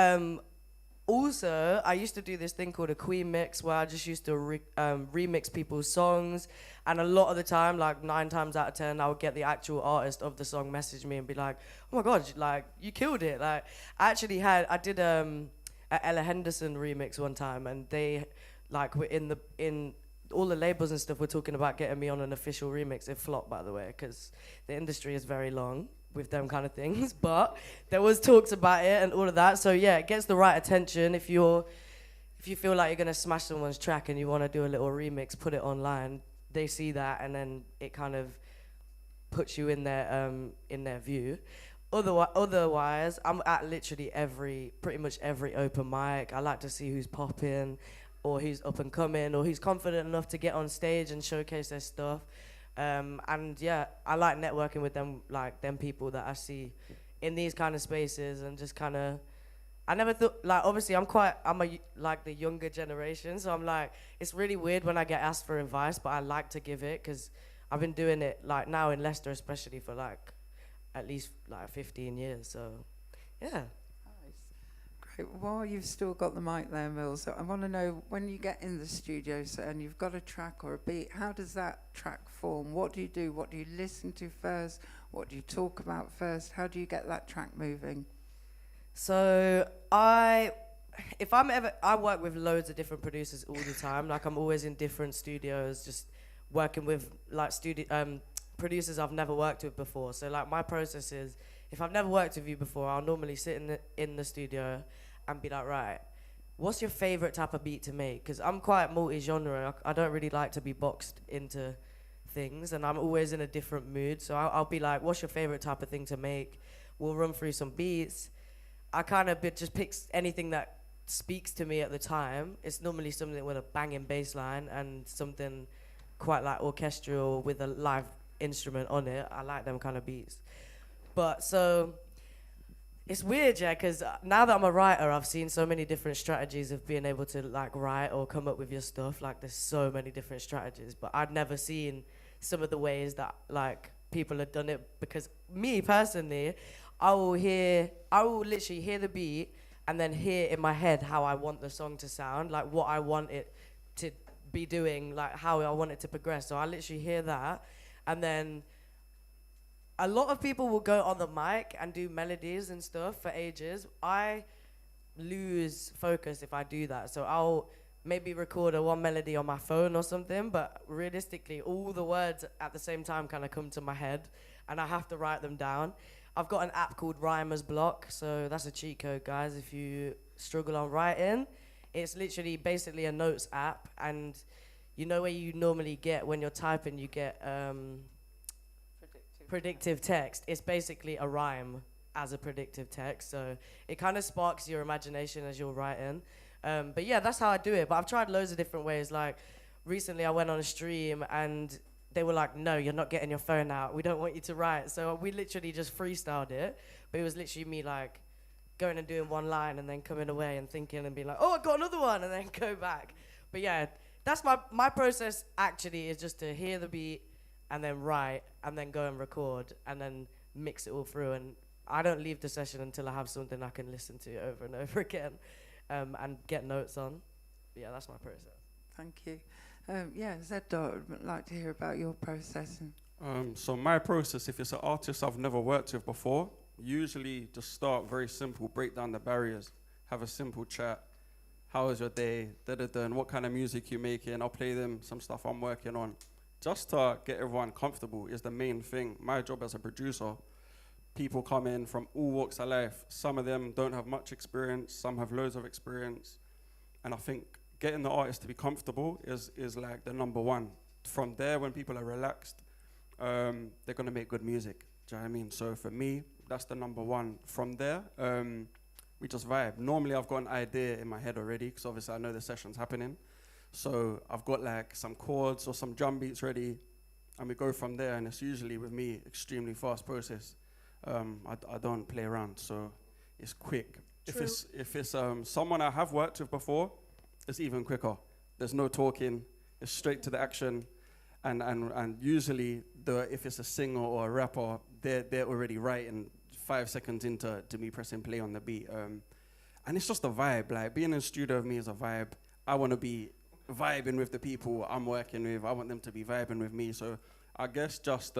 also, I used to do this thing called a Queen Mix, where I just used to remix people's songs, and a lot of the time, like 9 times out of 10, I would get the actual artist of the song message me and be like, oh my God, like, you killed it. Like, I did a Ella Henderson remix one time, and they, like, were in all the labels and stuff were talking about getting me on an official remix. It flopped, by the way, because the industry is very long with them kind of things, but there was talks about it and all of that. So yeah, it gets the right attention. If you feel like you're gonna smash someone's track and you want to do a little remix, put it online. They see that, and then it kind of puts you in their view. Otherwise, I'm at literally pretty much every open mic. I like to see who's popping, or who's up and coming, or who's confident enough to get on stage and showcase their stuff. And yeah, I like networking with them, like them people that I see in these kind of spaces, and just kind of, I never thought, like, obviously like the younger generation, so I'm like, it's really weird when I get asked for advice, but I like to give it, because I've been doing it, like, now in Leicester especially, for like at least like 15 years, so yeah. Great. While you've still got the mic there, Mills, I want to know, when you get in the studio and you've got a track or a beat, how does that track form? What do you do? What do you listen to first? What do you talk about first? How do you get that track moving? So I work with loads of different producers all the time. Like, I'm always in different studios, just working with like producers I've never worked with before. So like, my process is, if I've never worked with you before, I'll normally sit in the studio and be like, right, what's your favorite type of beat to make? Because I'm quite multi-genre. I don't really like to be boxed into things, and I'm always in a different mood. So I'll be like, what's your favorite type of thing to make? We'll run through some beats. I kind of just pick anything that speaks to me at the time. It's normally something with a banging bass line and something quite like orchestral with a live instrument on it. I like them kind of beats. But so it's weird, yeah, because now that I'm a writer, I've seen so many different strategies of being able to like write or come up with your stuff. Like, there's so many different strategies, but I'd never seen some of the ways that like people have done it. Because me personally, I will literally hear the beat and then hear in my head how I want the song to sound, like what I want it to be doing, like how I want it to progress. So I literally hear that, and then a lot of people will go on the mic and do melodies and stuff for ages. I lose focus if I do that. So I'll maybe record one melody on my phone or something, but realistically, all the words at the same time kind of come to my head, and I have to write them down. I've got an app called Rhymer's Block, so that's a cheat code, guys, if you struggle on writing. It's literally basically a notes app, and you know where you normally get, when you're typing, you get predictive text. It's basically a rhyme as a predictive text, so it kind of sparks your imagination as you're writing. But yeah, that's how I do it. But I've tried loads of different ways. Like, recently I went on a stream, and they were like, no, you're not getting your phone out. We don't want you to write. So we literally just freestyled it. But it was literally me like going and doing one line and then coming away and thinking and being like, oh, I got another one, and then go back. But yeah, that's my process actually, is just to hear the beat and then write and then go and record and then mix it all through. And I don't leave the session until I have something I can listen to over and over again and get notes on. But yeah, that's my process. Thank you. Yeah, Zed-Dot, I'd like to hear about your process. So my process, if it's an artist I've never worked with before, usually just start very simple, break down the barriers, have a simple chat. How was your day? And what kind of music you making? I'll play them some stuff I'm working on. Just to get everyone comfortable is the main thing. My job as a producer, people come in from all walks of life. Some of them don't have much experience, some have loads of experience. And I think getting the artist to be comfortable is like the number one. From there, when people are relaxed, they're gonna make good music. Do you know what I mean? So for me, that's the number one. From there, we just vibe. Normally I've got an idea in my head already, because obviously I know the session's happening. So I've got like some chords or some drum beats ready, and we go from there, and it's usually with me extremely fast process. I don't play around, so it's quick. True. If it's someone I have worked with before, it's even quicker. There's no talking, it's straight to the action, and usually if it's a singer or a rapper, they're already writing 5 seconds into me pressing play on the beat. And it's just a vibe. Like being in the studio with me is a vibe. I want to be vibing with the people I'm working with. I want them to be vibing with me. So I guess just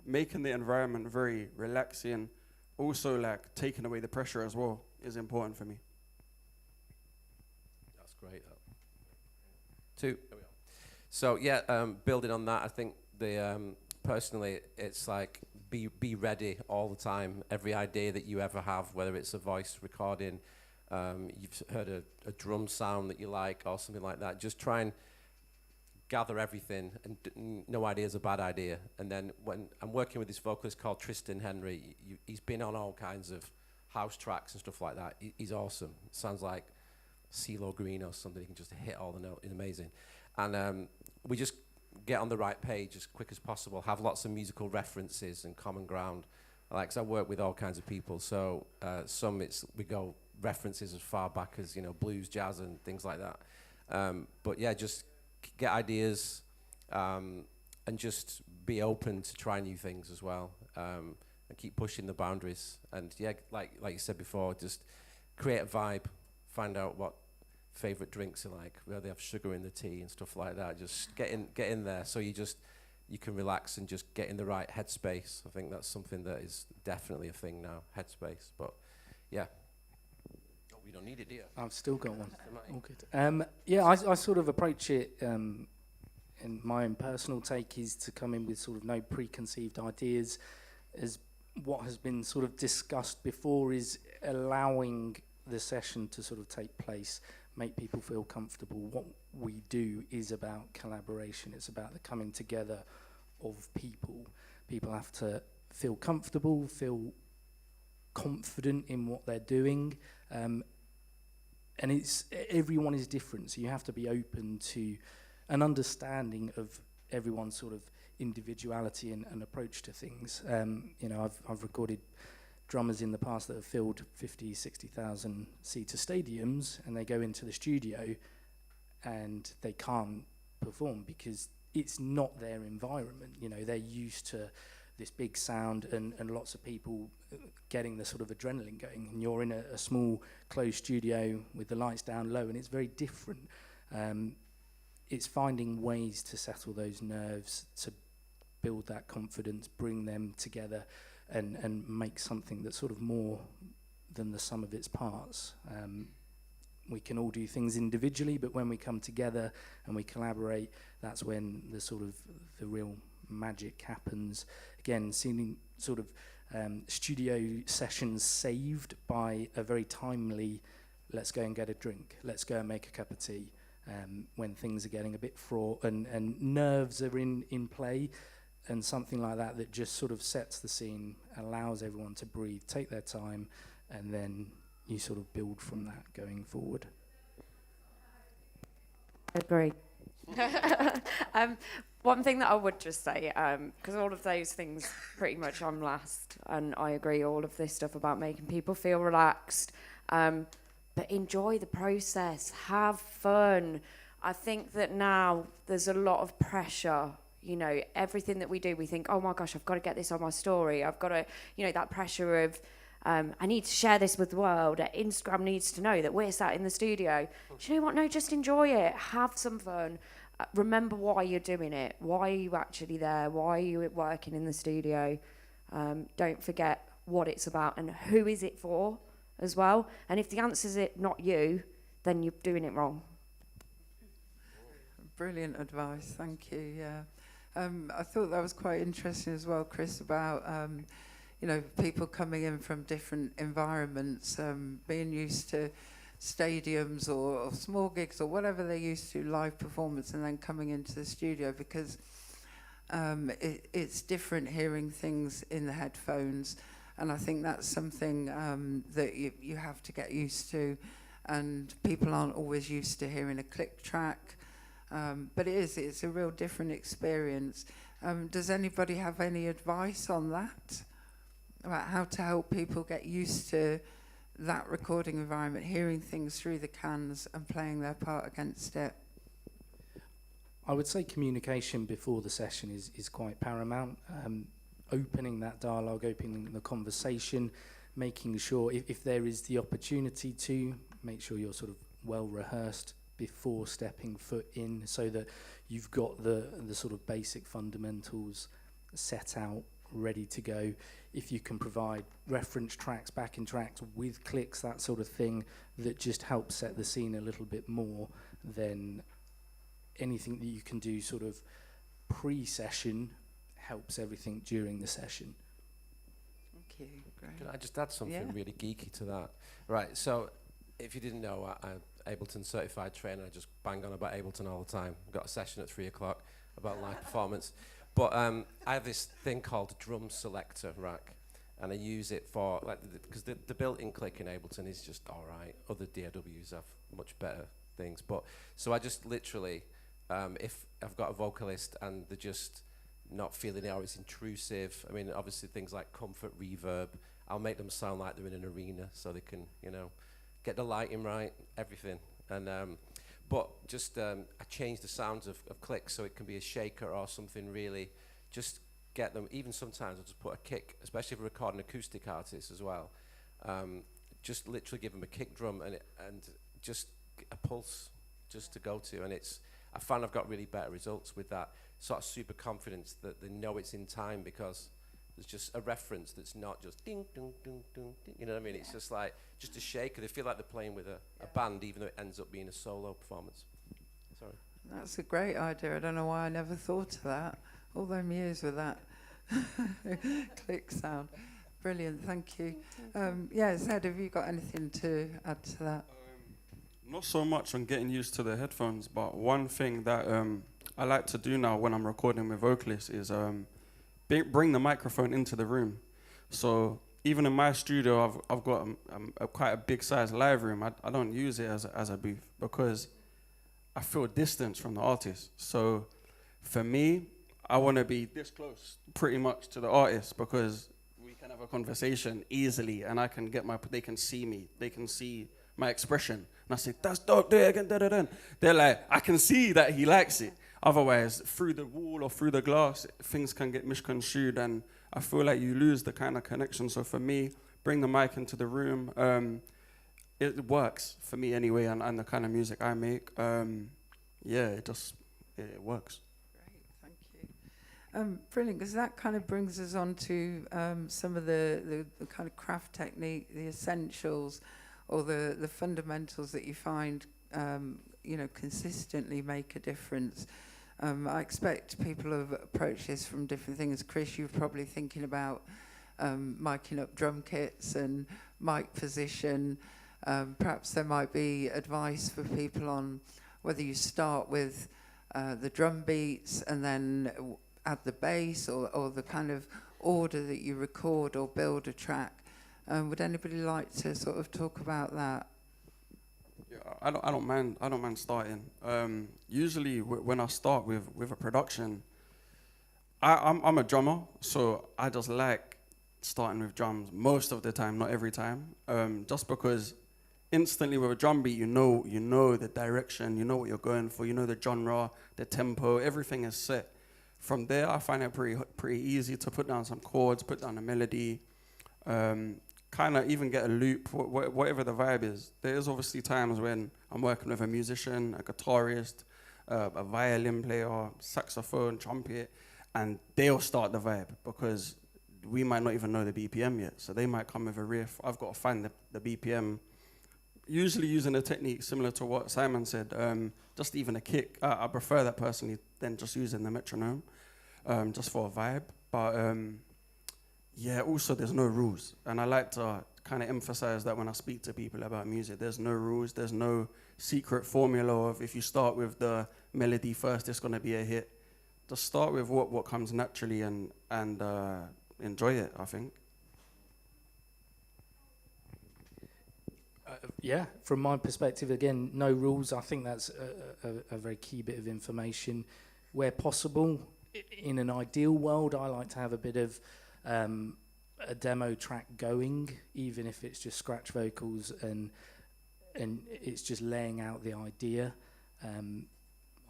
making the environment very relaxing, also like taking away the pressure as well, is important for me. That's great. There we are. So yeah, building on that, I think personally, it's like be ready all the time. Every idea that you ever have, whether it's a voice recording, you've heard a drum sound that you like or something like that, just try and gather everything, and no idea is a bad idea. And then when I'm working with this vocalist called Tristan Henry, he's been on all kinds of house tracks and stuff like that. He's awesome. Sounds like CeeLo Green or something. He can just hit all the notes. It's amazing. And we just get on the right page as quick as possible, have lots of musical references and common ground. Like, 'cause I work with all kinds of people, so we go references as far back as, blues, jazz, and things like that. But yeah, just get ideas and just be open to try new things as well, and keep pushing the boundaries. And yeah, like you said before, just create a vibe, find out what favorite drinks are like, where they have sugar in the tea and stuff like that. Just get in there, so you can relax and just get in the right headspace. I think that's something that is definitely a thing now, headspace. But yeah. Oh, we don't need it, do you? I've still got one. All good. Yeah, I sort of approach it, and my own personal take is to come in with sort of no preconceived ideas. As what has been sort of discussed before is allowing the session to sort of take place, make people feel comfortable. What we do is about collaboration. It's about the coming together of people. People have to feel comfortable, feel confident in what they're doing, and everyone is different, so you have to be open to an understanding of everyone's sort of individuality and approach to things. I've recorded drummers in the past that have filled 50, 60,000 seater stadiums, and they go into the studio and they can't perform because it's not their environment. They're used to this big sound and lots of people getting the sort of adrenaline going, and you're in a small closed studio with the lights down low, and it's very different. It's finding ways to settle those nerves, to build that confidence, bring them together, and make something that's sort of more than the sum of its parts. We can all do things individually, but when we come together and we collaborate, that's when the real magic happens. Again, seeing sort of studio sessions saved by a very timely, let's go and get a drink, let's go and make a cup of tea, when things are getting a bit fraught and nerves are in play. And something like that just sort of sets the scene, allows everyone to breathe, take their time, and then you sort of build from that going forward. Agree. One thing that I would just say, because all of those things, pretty much I'm last, and I agree, all of this stuff about making people feel relaxed, but enjoy the process, have fun. I think that now there's a lot of pressure. You know, everything that we do, we think, oh my gosh, I've got to get this on my story. I've got to, you know, that pressure of, I need to share this with the world. Instagram needs to know that we're sat in the studio. Do you know what? No, just enjoy it. Have some fun. Remember why you're doing it. Why are you actually there? Why are you working in the studio? Don't forget what it's about and who is it for as well. And if the answer's it, not you, then you're doing it wrong. Brilliant advice, thank you. Yeah, I thought that was quite interesting as well, Chris, about you know, people coming in from different environments, being used to stadiums or small gigs or whatever they're used to, live performance, and then coming into the studio, because it's different hearing things in the headphones, and I think that's something that you have to get used to, and people aren't always used to hearing a click track, but it's a real different experience. Does anybody have any advice on that, about how to help people get used to that recording environment, hearing things through the cans and playing their part against it? I would say communication before the session is quite paramount. Opening that dialogue, opening the conversation, making sure if there is the opportunity to make sure you're sort of well rehearsed before stepping foot in, so that you've got the sort of basic fundamentals set out, ready to go. If you can provide reference tracks, backing tracks with clicks, that sort of thing, that just helps set the scene a little bit more than anything that you can do sort of pre-session helps everything during the session. Thank you. Great. Can I just add something really geeky to that? Right, so if you didn't know, I'm Ableton certified trainer. I just bang on about Ableton all the time. I've got a session at 3 o'clock about live performance. But I have this thing called drum selector rack, and I use it for, like, because the built-in click in Ableton is just all right. Other DAWs have much better things. But so I just literally, if I've got a vocalist and they're just not feeling it or it's intrusive, I mean, obviously things like comfort, reverb, I'll make them sound like they're in an arena so they can, you know, get the lighting right, everything. And but just I change the sounds of clicks so it can be a shaker or something really. Just get them, even sometimes I'll just put a kick, especially if we're recording acoustic artists as well. Just literally give them a kick drum and just a pulse just to go to. And I find I've got really better results with that sort of super confidence that they know it's in time, because there's just a reference that's not just ding, ding, ding, ding, ding. You know what I mean? It's just like, just a shaker. They feel like they're playing with a band, even though it ends up being a solo performance. Sorry. That's a great idea. I don't know why I never thought of that. All them years with that click sound. Brilliant, thank you. Yeah, Zed, have you got anything to add to that? Not so much on getting used to the headphones, but one thing that I like to do now when I'm recording with vocalists is bring the microphone into the room. So even in my studio, I've got quite a big size live room. I don't use it as a booth because I feel distance from the artist. So for me, I want to be this close pretty much to the artist, because we can have a conversation easily and they can see me, they can see my expression. And I say, that's dope, do it again, da-da-da. They're like, I can see that he likes it. Otherwise, through the wall or through the glass, things can get misconstrued, and I feel like you lose the kind of connection. So for me, bring the mic into the room. It works for me anyway, and the kind of music I make. It works. Great, thank you. Brilliant, because that kind of brings us on to some of the kind of craft technique, the essentials, or the fundamentals that you find consistently make a difference. I expect people have approached this from different things. Chris, you're probably thinking about miking up drum kits and mic position. Perhaps there might be advice for people on whether you start with the drum beats and then add the bass, or the kind of order that you record or build a track. Would anybody like to sort of talk about that? Yeah, I don't mind starting. Usually when I start with a production, I'm a drummer, so I just like starting with drums most of the time, not every time. Just because instantly with a drum beat, you know the direction, you know what you're going for, you know the genre, the tempo, everything is set. From there, I find it pretty easy to put down some chords, put down a melody, kind of even get a loop, whatever the vibe is. There is obviously times when I'm working with a musician, a guitarist, a violin player, saxophone, trumpet, and they'll start the vibe because we might not even know the BPM yet. So they might come with a riff. I've got to find the BPM, usually using a technique similar to what Simon said, just even a kick. I prefer that personally than just using the metronome, just for a vibe. But yeah, also there's no rules. And I like to kind of emphasize that when I speak to people about music, there's no rules, there's no secret formula of if you start with the melody first, it's gonna be a hit. Just start with what comes naturally and enjoy it, I think. Yeah, from my perspective, again, no rules. I think that's a very key bit of information. Where possible, in an ideal world, I like to have a bit of a demo track going, even if it's just scratch vocals and it's just laying out the idea.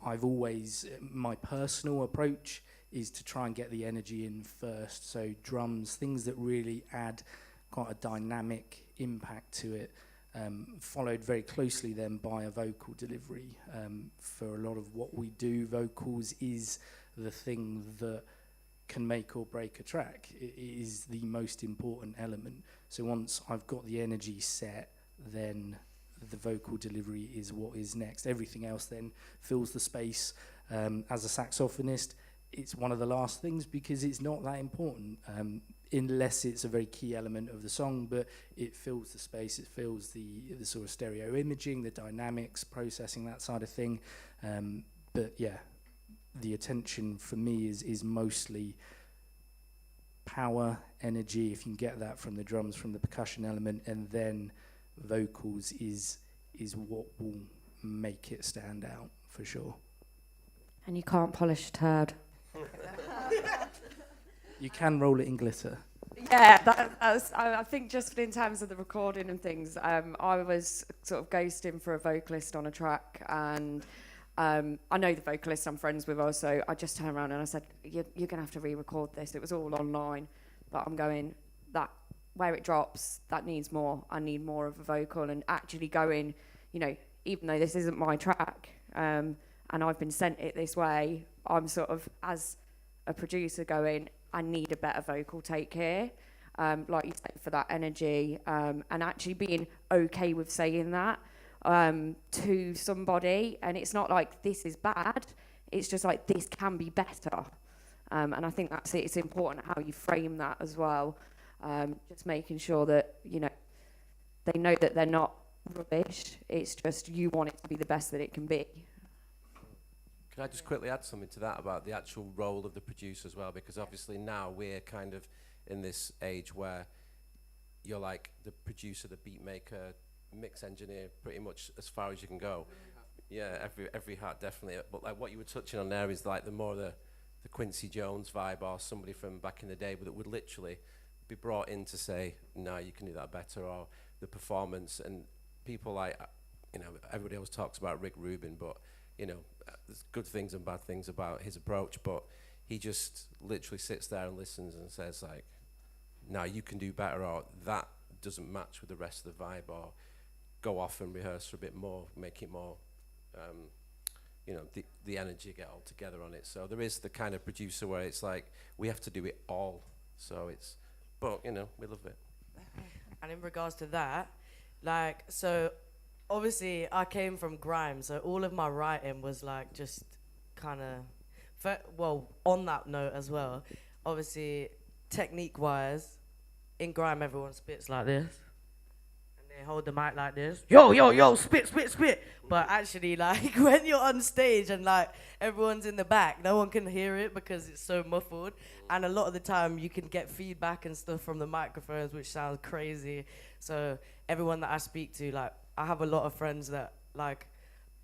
I've always, my personal approach is to try and get the energy in first. So drums, things that really add quite a dynamic impact to it. Followed very closely then by a vocal delivery. For a lot of what we do, vocals is the thing that can make or break a track. It is the most important element. So once I've got the energy set, then the vocal delivery is what is next. Everything else then fills the space. As a saxophonist, it's one of the last things because it's not that important. Unless it's a very key element of the song, but it fills the space, it fills the sort of stereo imaging, the dynamics, processing, that side of thing. But yeah, the attention for me is mostly power, energy, if you can get that from the drums, from the percussion element, and then vocals is what will make it stand out, for sure. And you can't polish a turd. You can roll it in glitter. Yeah, I think just in terms of the recording and things, I was sort of ghosting for a vocalist on a track, and I know the vocalist, I'm friends with her, so I just turned around and I said, you're going to have to re-record this. It was all online, but I'm going, that where it drops, that needs more. I need more of a vocal, and actually going, you know, even though this isn't my track, and I've been sent it this way, I'm sort of, as a producer, going, I need a better vocal take here, like you said, for that energy, and actually being okay with saying that to somebody. And it's not like this is bad, it's just like this can be better. And I think that's it. It's important how you frame that as well. Just making sure that, you know, they know that they're not rubbish. It's just you want it to be the best that it can be. Can I just quickly add something to that about the actual role of the producer as well? Because obviously now we're kind of in this age where you're like the producer, the beat maker, mix engineer, pretty much as far as you can go. Yeah, every hat definitely. But like what you were touching on there is like the more the Quincy Jones vibe, or somebody from back in the day that would literally be brought in to say, no, you can do that better, or the performance. And people like, you know, everybody always talks about Rick Rubin, but you know, there's good things and bad things about his approach, but he just literally sits there and listens and says like, no, you can do better, or that doesn't match with the rest of the vibe, or go off and rehearse for a bit more, make it more, you know, the energy get all together on it. So there is the kind of producer where it's like, we have to do it all. So it's, but you know, we love it. And in regards to that, like, so obviously I came from grime, so all of my writing was like just kind of, well, on that note as well, obviously technique wise, in grime everyone spits like this, and they hold the mic like this, yo, spit. But actually, like, when you're on stage and like everyone's in the back, no one can hear it because it's so muffled, and a lot of the time you can get feedback and stuff from the microphones, which sounds crazy. So everyone that I speak to, like, I have a lot of friends that like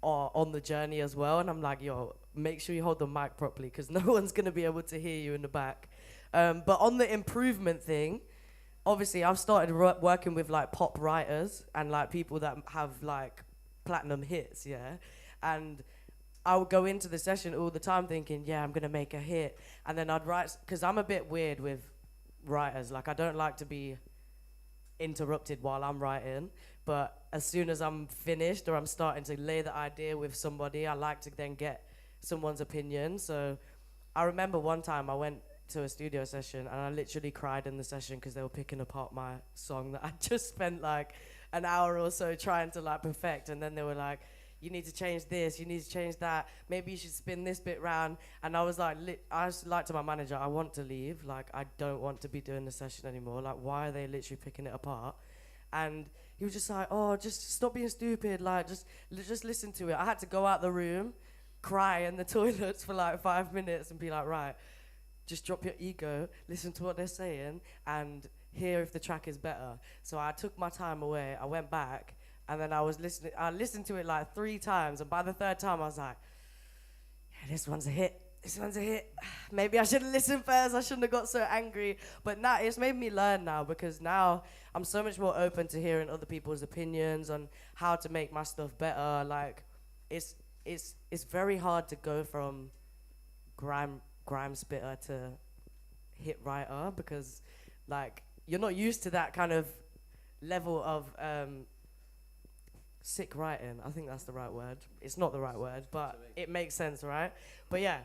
are on the journey as well, and I'm like, yo, make sure you hold the mic properly because no one's gonna be able to hear you in the back. But on the improvement thing, obviously I've started working with like pop writers and like people that have like platinum hits, yeah, and I would go into the session all the time thinking, yeah, I'm gonna make a hit, and then I'd write, because I'm a bit weird with writers, like I don't like to be interrupted while I'm writing, but as soon as I'm finished or I'm starting to lay the idea with somebody, I like to then get someone's opinion. So I remember one time I went to a studio session and I literally cried in the session because they were picking apart my song that I just spent like an hour or so trying to like perfect, and then they were like, you need to change this, you need to change that, maybe you should spin this bit round. And I was like, I was like to my manager, I want to leave, like I don't want to be doing the session anymore, like why are they literally picking it apart? And he was just like, oh, just stop being stupid, like just listen to it. I had to go out the room, cry in the toilets for like 5 minutes and be like, right, just drop your ego, listen to what they're saying and hear if the track is better. So I took my time away, I went back, and then I listened to it like 3 times, and by the 3rd time I was like, yeah, this one's a hit. Maybe I should have listened first, I shouldn't have got so angry. But now it's made me learn now, because now I'm so much more open to hearing other people's opinions on how to make my stuff better. Like, it's very hard to go from grime spitter to hit writer, because like you're not used to that kind of level of sick writing. I think that's the right word. It's not the right word, but it makes sense, right? But yeah.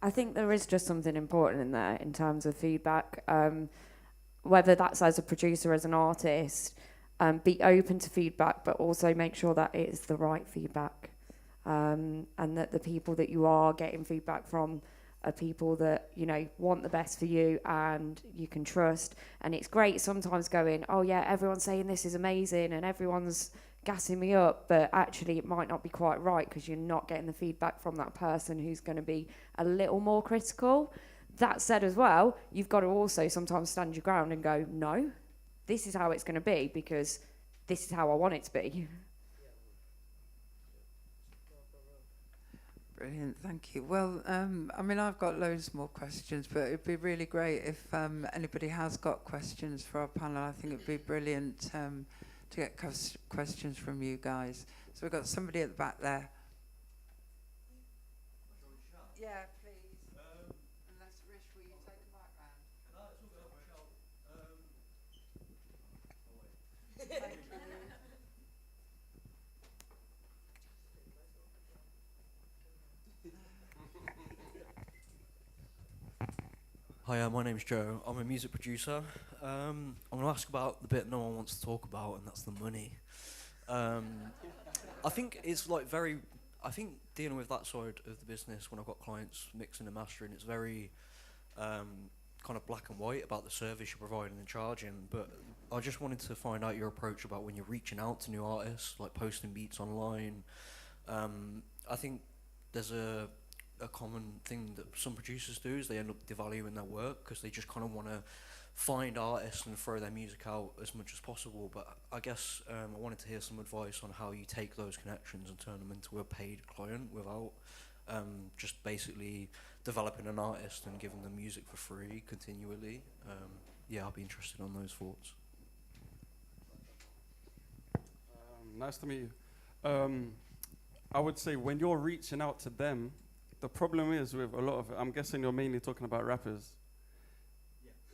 I think there is just something important in there in terms of feedback, whether that's as a producer, as an artist, be open to feedback, but also make sure that it is the right feedback, and that the people that you are getting feedback from are people that, you know, want the best for you and you can trust. And it's great sometimes going, oh yeah, everyone's saying this is amazing and everyone's gassing me up, but actually it might not be quite right because you're not getting the feedback from that person who's going to be a little more critical. That said as well, you've got to also sometimes stand your ground and go, no, this is how it's going to be because this is how I want it to be. Brilliant, thank you. Well, I mean, I've got loads more questions, but it'd be really great if anybody has got questions for our panel. I think it'd be brilliant to get questions from you guys. So we've got somebody at the back there. Yeah, please. Unless, Rish, will you take a mic round? No, it's all good. Thank you. Hi, my name's Joe. I'm a music producer. I'm going to ask about the bit no one wants to talk about, and that's the money. I think it's like I think dealing with that side of the business when I've got clients mixing and mastering, it's very kind of black and white about the service you're providing and charging. But I just wanted to find out your approach about when you're reaching out to new artists, like posting beats online. I think there's a common thing that some producers do is they end up devaluing their work because they just kind of want to find artists and throw their music out as much as possible. But I guess I wanted to hear some advice on how you take those connections and turn them into a paid client without just basically developing an artist and giving them music for free continually. Yeah, I'll be interested on those thoughts. Nice to meet you. I would say when you're reaching out to them, the problem is with a lot of, I'm guessing you're mainly talking about rappers.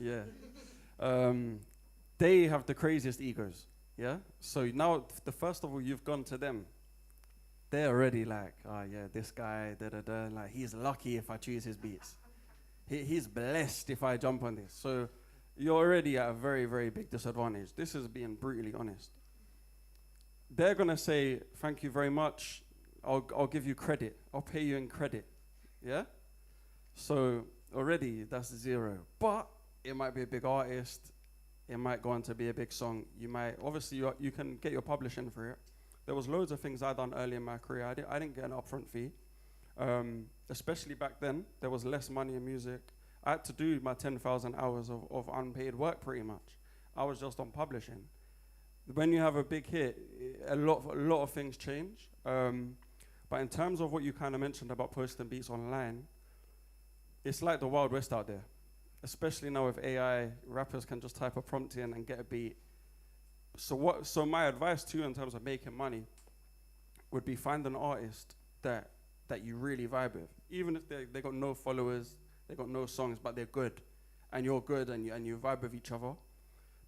Yeah. They have the craziest egos, yeah? So now, first of all, you've gone to them. They're already like, oh yeah, this guy, da-da-da, like he's lucky if I choose his beats. He's blessed if I jump on this. So you're already at a very, very big disadvantage. This is being brutally honest. They're gonna say, thank you very much, I'll give you credit, I'll pay you in credit. Yeah? So already that's 0. But it might be a big artist, it might go on to be a big song. You might, obviously you can get your publishing for it. There was loads of things I done early in my career. I didn't get an upfront fee. Especially back then, there was less money in music. I had to do my 10,000 hours of unpaid work pretty much. I was just on publishing. when you have a big hit, a lot of things change. But in terms of what you kind of mentioned about posting beats online, it's like the Wild West out there. Especially now with AI, rappers can just type a prompt in and get a beat. So my advice to you in terms of making money would be find an artist that you really vibe with. Even if they got no followers, they got no songs, but they're good. And you're good and you vibe with each other.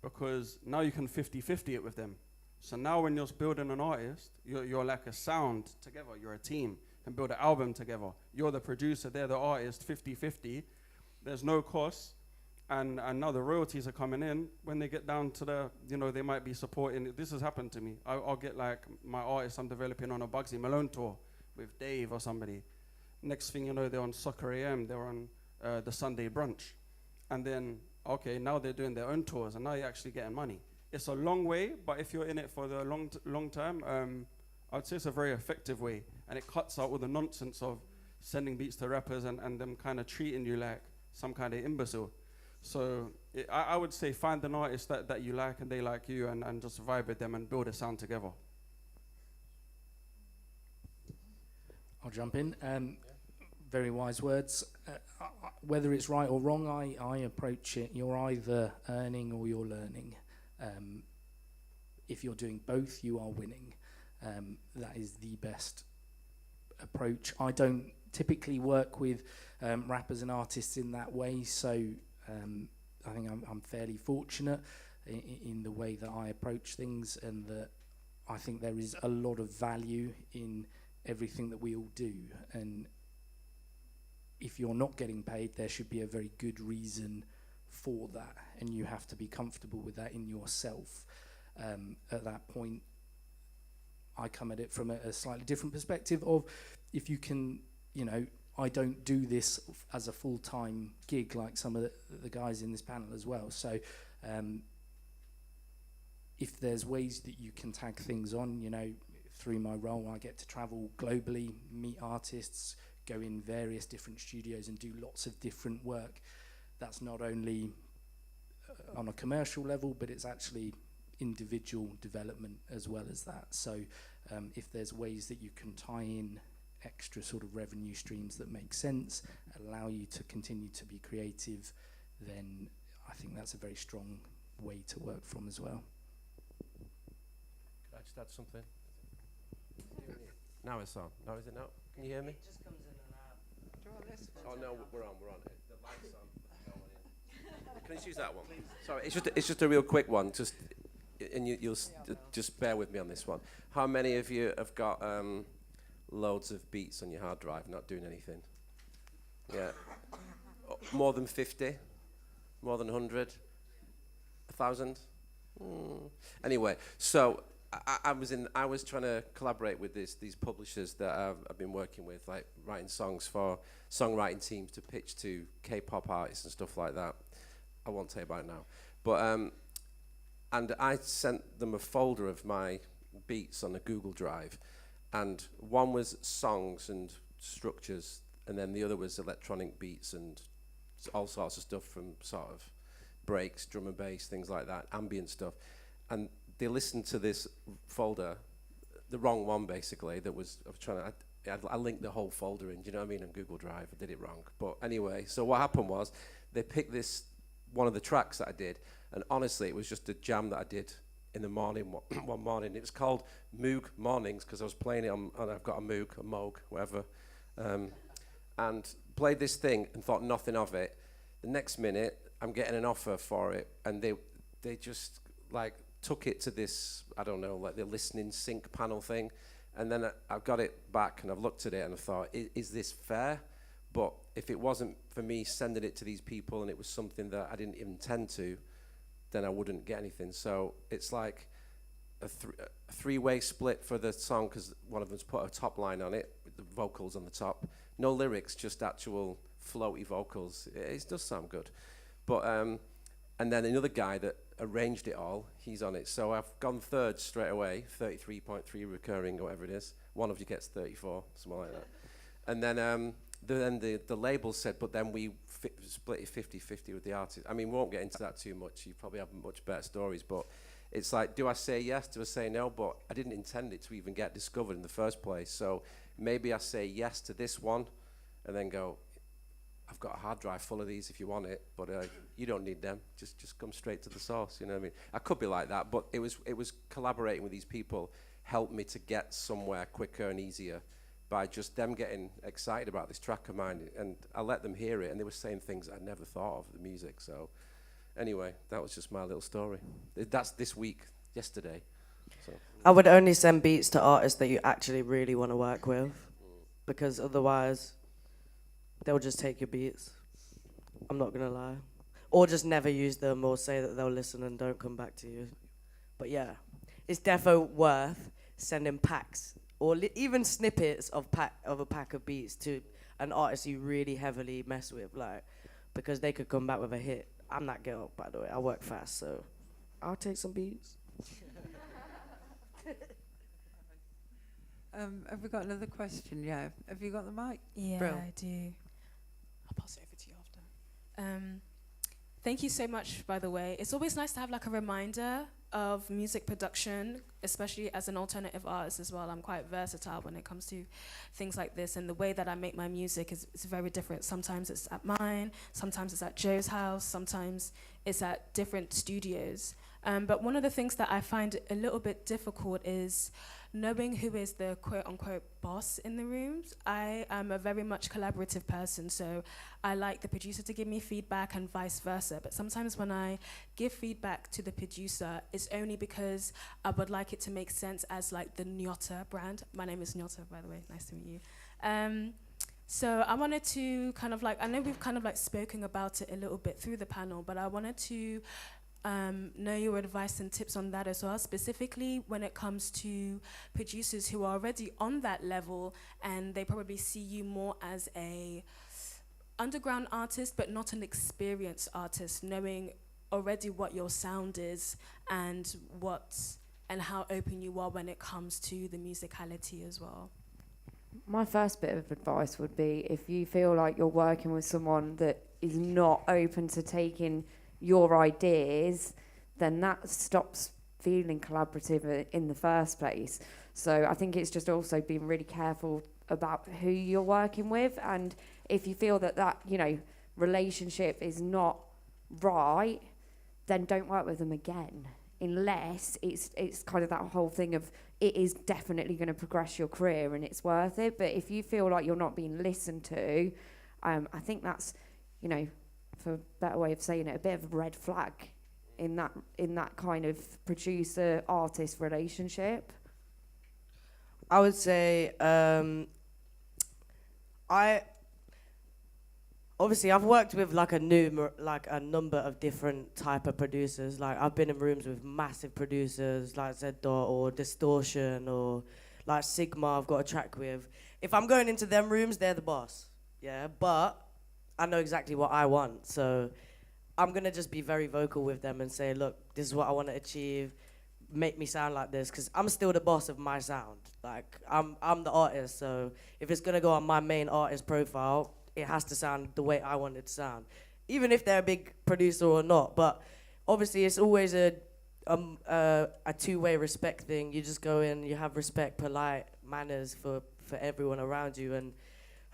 Because now you can 50-50 it with them. So now when you're building an artist, you're like a sound together, you're a team. You can build an album together. You're the producer, they're the artist, 50-50. There's no cost. And now the royalties are coming in. When they get down to they might be supporting. This has happened to me. I'll get like my artist I'm developing on a Bugsy Malone tour with Dave or somebody. Next thing you know, they're on Soccer AM, they're on the Sunday Brunch. And then, okay, now they're doing their own tours, and now you're actually getting money. It's a long way, but if you're in it for the long term, I'd say it's a very effective way. And it cuts out all the nonsense of sending beats to rappers and them kind of treating you like some kind of imbecile. So I would say find an artist that you like and they like you, and just vibe with them and build a sound together. I'll jump in. Very wise words. Whether it's right or wrong, I approach it, you're either earning or you're learning. If you're doing both, you are winning. That is the best approach. I don't typically work with rappers and artists in that way, so I think I'm fairly fortunate in the way that I approach things, and that I think there is a lot of value in everything that we all do. And if you're not getting paid, there should be a very good reason for that, and you have to be comfortable with that in yourself. At that point, I come at it from a slightly different perspective of, if you can, I don't do this as a full-time gig like some of the guys in this panel as well. So if there's ways that you can tag things on, through my role, I get to travel globally, meet artists, go in various different studios and do lots of different work. That's not only on a commercial level, but it's actually individual development as well as that. So if there's ways that you can tie in extra sort of revenue streams that make sense, allow you to continue to be creative, then I think that's a very strong way to work from as well. Could I just add something? Now it's on. Now is it now? Can you hear me? It just comes in and out. Oh no, we're on. The light's on. Can you use that one? Sorry, it's just a real quick one. You'll just bear with me on this one. How many of you have got loads of beats on your hard drive not doing anything? Yeah. More than 50? More than 100? 1,000? Anyway, so I was trying to collaborate with these publishers that I've been working with, like writing songs for songwriting teams to pitch to K-pop artists and stuff like that. I won't tell you about it now. But and I sent them a folder of my beats on a Google Drive, and one was songs and structures, and then the other was electronic beats and all sorts of stuff from sort of breaks, drum and bass, things like that, ambient stuff. And they listened to this folder, the wrong one basically. I linked the whole folder in, do you know what I mean, on Google Drive. I did it wrong. But anyway, so what happened was they picked one of the tracks that I did, and honestly, it was just a jam that I did in the morning, one morning. It was called Moog Mornings, because I was playing it on I've got a Moog, whatever, and played this thing and thought nothing of it. The next minute, I'm getting an offer for it, and they just like took it to this, I don't know, like the listening sync panel thing, and then I got it back and I've looked at it and I thought, is this fair? But if it wasn't for me sending it to these people and it was something that I didn't intend to, then I wouldn't get anything. So it's like a three-way split for the song, because one of them's put a top line on it with the vocals on the top. No lyrics, just actual floaty vocals. It does sound good. But and then another guy that arranged it all, he's on it. So I've gone third straight away, 33.3 recurring or whatever it is. One of you gets 34, something like that. And then the label said, but then we split it 50-50 with the artist. I mean, we won't get into that too much. You probably have much better stories, but it's like, do I say yes? Do I say no? But I didn't intend it to even get discovered in the first place. So maybe I say yes to this one and then go, I've got a hard drive full of these if you want it, but you don't need them. Just come straight to the source, you know what I mean? I could be like that, but it was collaborating with these people helped me to get somewhere quicker and easier by just them getting excited about this track of mine, and I let them hear it, and they were saying things I never thought of, the music. So anyway, that was just my little story. That's this week, yesterday. So I would only send beats to artists that you actually really want to work with, because otherwise they'll just take your beats. I'm not gonna lie. Or just never use them, or say that they'll listen and don't come back to you. But yeah, it's defo worth sending packs or even snippets of a pack of beats to an artist you really heavily mess with, like, because they could come back with a hit. I'm that girl, by the way. I work fast, so I'll take some beats. Have we got another question? Yeah. Have you got the mic? Yeah, Brill. I do. I'll pass it over to you after. Thank you so much, by the way. It's always nice to have like a reminder of music production, especially as an alternative artist as well. I'm quite versatile when it comes to things like this, and the way that I make my music is very different. Sometimes it's at mine, sometimes it's at Joe's house, sometimes it's at different studios. But one of the things that I find a little bit difficult is knowing who is the quote-unquote boss in the rooms. I am a very much collaborative person, so I like the producer to give me feedback and vice versa. But sometimes when I give feedback to the producer, it's only because I would like it to make sense as like the Nyota brand. My name is Nyota, by the way. Nice to meet you. So I wanted to kind of like, I know we've kind of like spoken about it a little bit through the panel, but I wanted to know your advice and tips on that as well, specifically when it comes to producers who are already on that level and they probably see you more as a underground artist but not an experienced artist, knowing already what your sound is and how open you are when it comes to the musicality as well. My first bit of advice would be, if you feel like you're working with someone that is not open to taking your ideas, then that stops feeling collaborative in the first place. So I think it's just also being really careful about who you're working with, and if you feel that relationship is not right, then don't work with them again, unless it's kind of that whole thing of it is definitely going to progress your career and it's worth it. But if you feel like you're not being listened to, I think that's, for a better way of saying it, a bit of a red flag in that kind of producer-artist relationship. I would say I've worked with like a number of different type of producers. Like I've been in rooms with massive producers like Z Dot or Distortion or like Sigma. I've got a track with. If I'm going into them rooms, they're the boss. Yeah, but I know exactly what I want, so I'm gonna just be very vocal with them and say, look, this is what I want to achieve. Make me sound like this, because I'm still the boss of my sound. Like I'm the artist, so if it's gonna go on my main artist profile, it has to sound the way I want it to sound, even if they're a big producer or not. But obviously, it's always a two-way respect thing. You just go in, you have respect, polite manners for everyone around you, and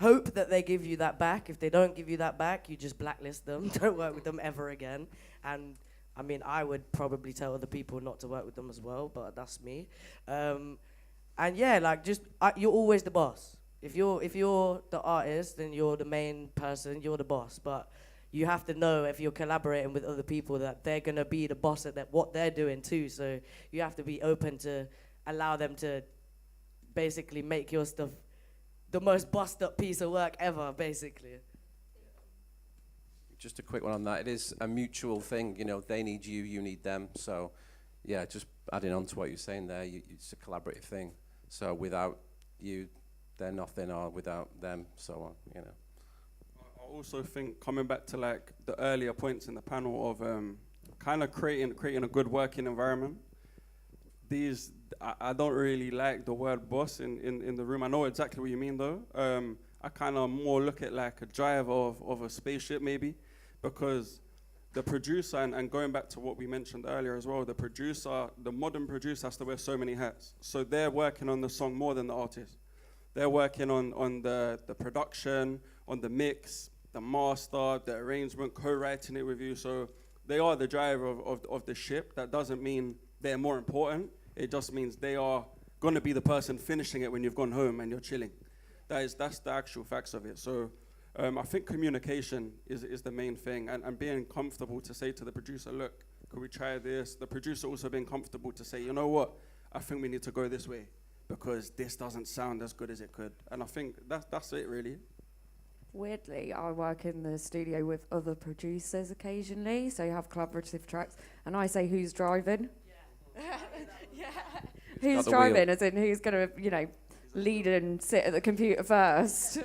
hope that they give you that back. If they don't give you that back, you just blacklist them. Don't work with them ever again. And I mean, I would probably tell other people not to work with them as well, but that's me. And yeah, like you're always the boss. If you're the artist, then you're the main person, you're the boss. But you have to know, if you're collaborating with other people, that they're gonna be the boss at what they're doing too. So you have to be open to allow them to basically make your stuff the most bust up piece of work ever, basically. Just a quick one on that. It is a mutual thing, they need you, you need them. So yeah, just adding on to what you're saying there, it's a collaborative thing. So without you, they're nothing, or without them, so on, I also think, coming back to like the earlier points in the panel of kind of creating a good working environment. I don't really like the word boss in the room. I know exactly what you mean though. I kind of more look at like a driver of a spaceship maybe, because the producer, and going back to what we mentioned earlier as well, the modern producer has to wear so many hats. So they're working on the song more than the artist. They're working on the production, on the mix, the master, the arrangement, co-writing it with you. So they are the driver of the ship. That doesn't mean they're more important. It just means they are going to be the person finishing it when you've gone home and you're chilling. That's the actual facts of it. So I think communication is the main thing, and being comfortable to say to the producer, look, could we try this? The producer also being comfortable to say, you know what, I think we need to go this way because this doesn't sound as good as it could. And I think that's it, really. Weirdly, I work in the studio with other producers occasionally, so you have collaborative tracks, and I say, who's driving? Yeah. Who's driving, as in who's going to, lead and sit at the computer first?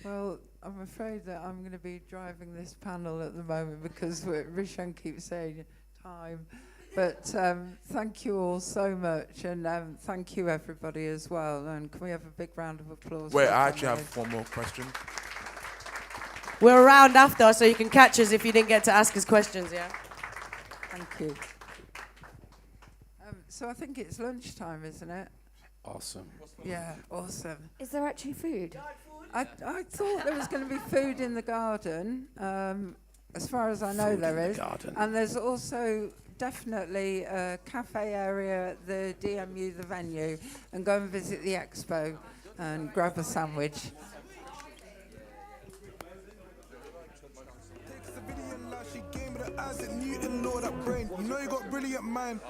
Well, I'm afraid that I'm going to be driving this panel at the moment because Rishan keeps saying time. But thank you all so much, and thank you everybody as well. And can we have a big round of applause? Wait, I actually have one more question. We're around after, so you can catch us if you didn't get to ask us questions, yeah? Thank you. So I think it's lunchtime, isn't it? Awesome. Yeah, awesome. Is there actually food? I thought there was going to be food in the garden. As far as I know, there is. And there's also definitely a cafe area at the DMU, the venue, and go and visit the expo and grab a sandwich. Eyes at Newton, know that brain. You know you got brilliant mind.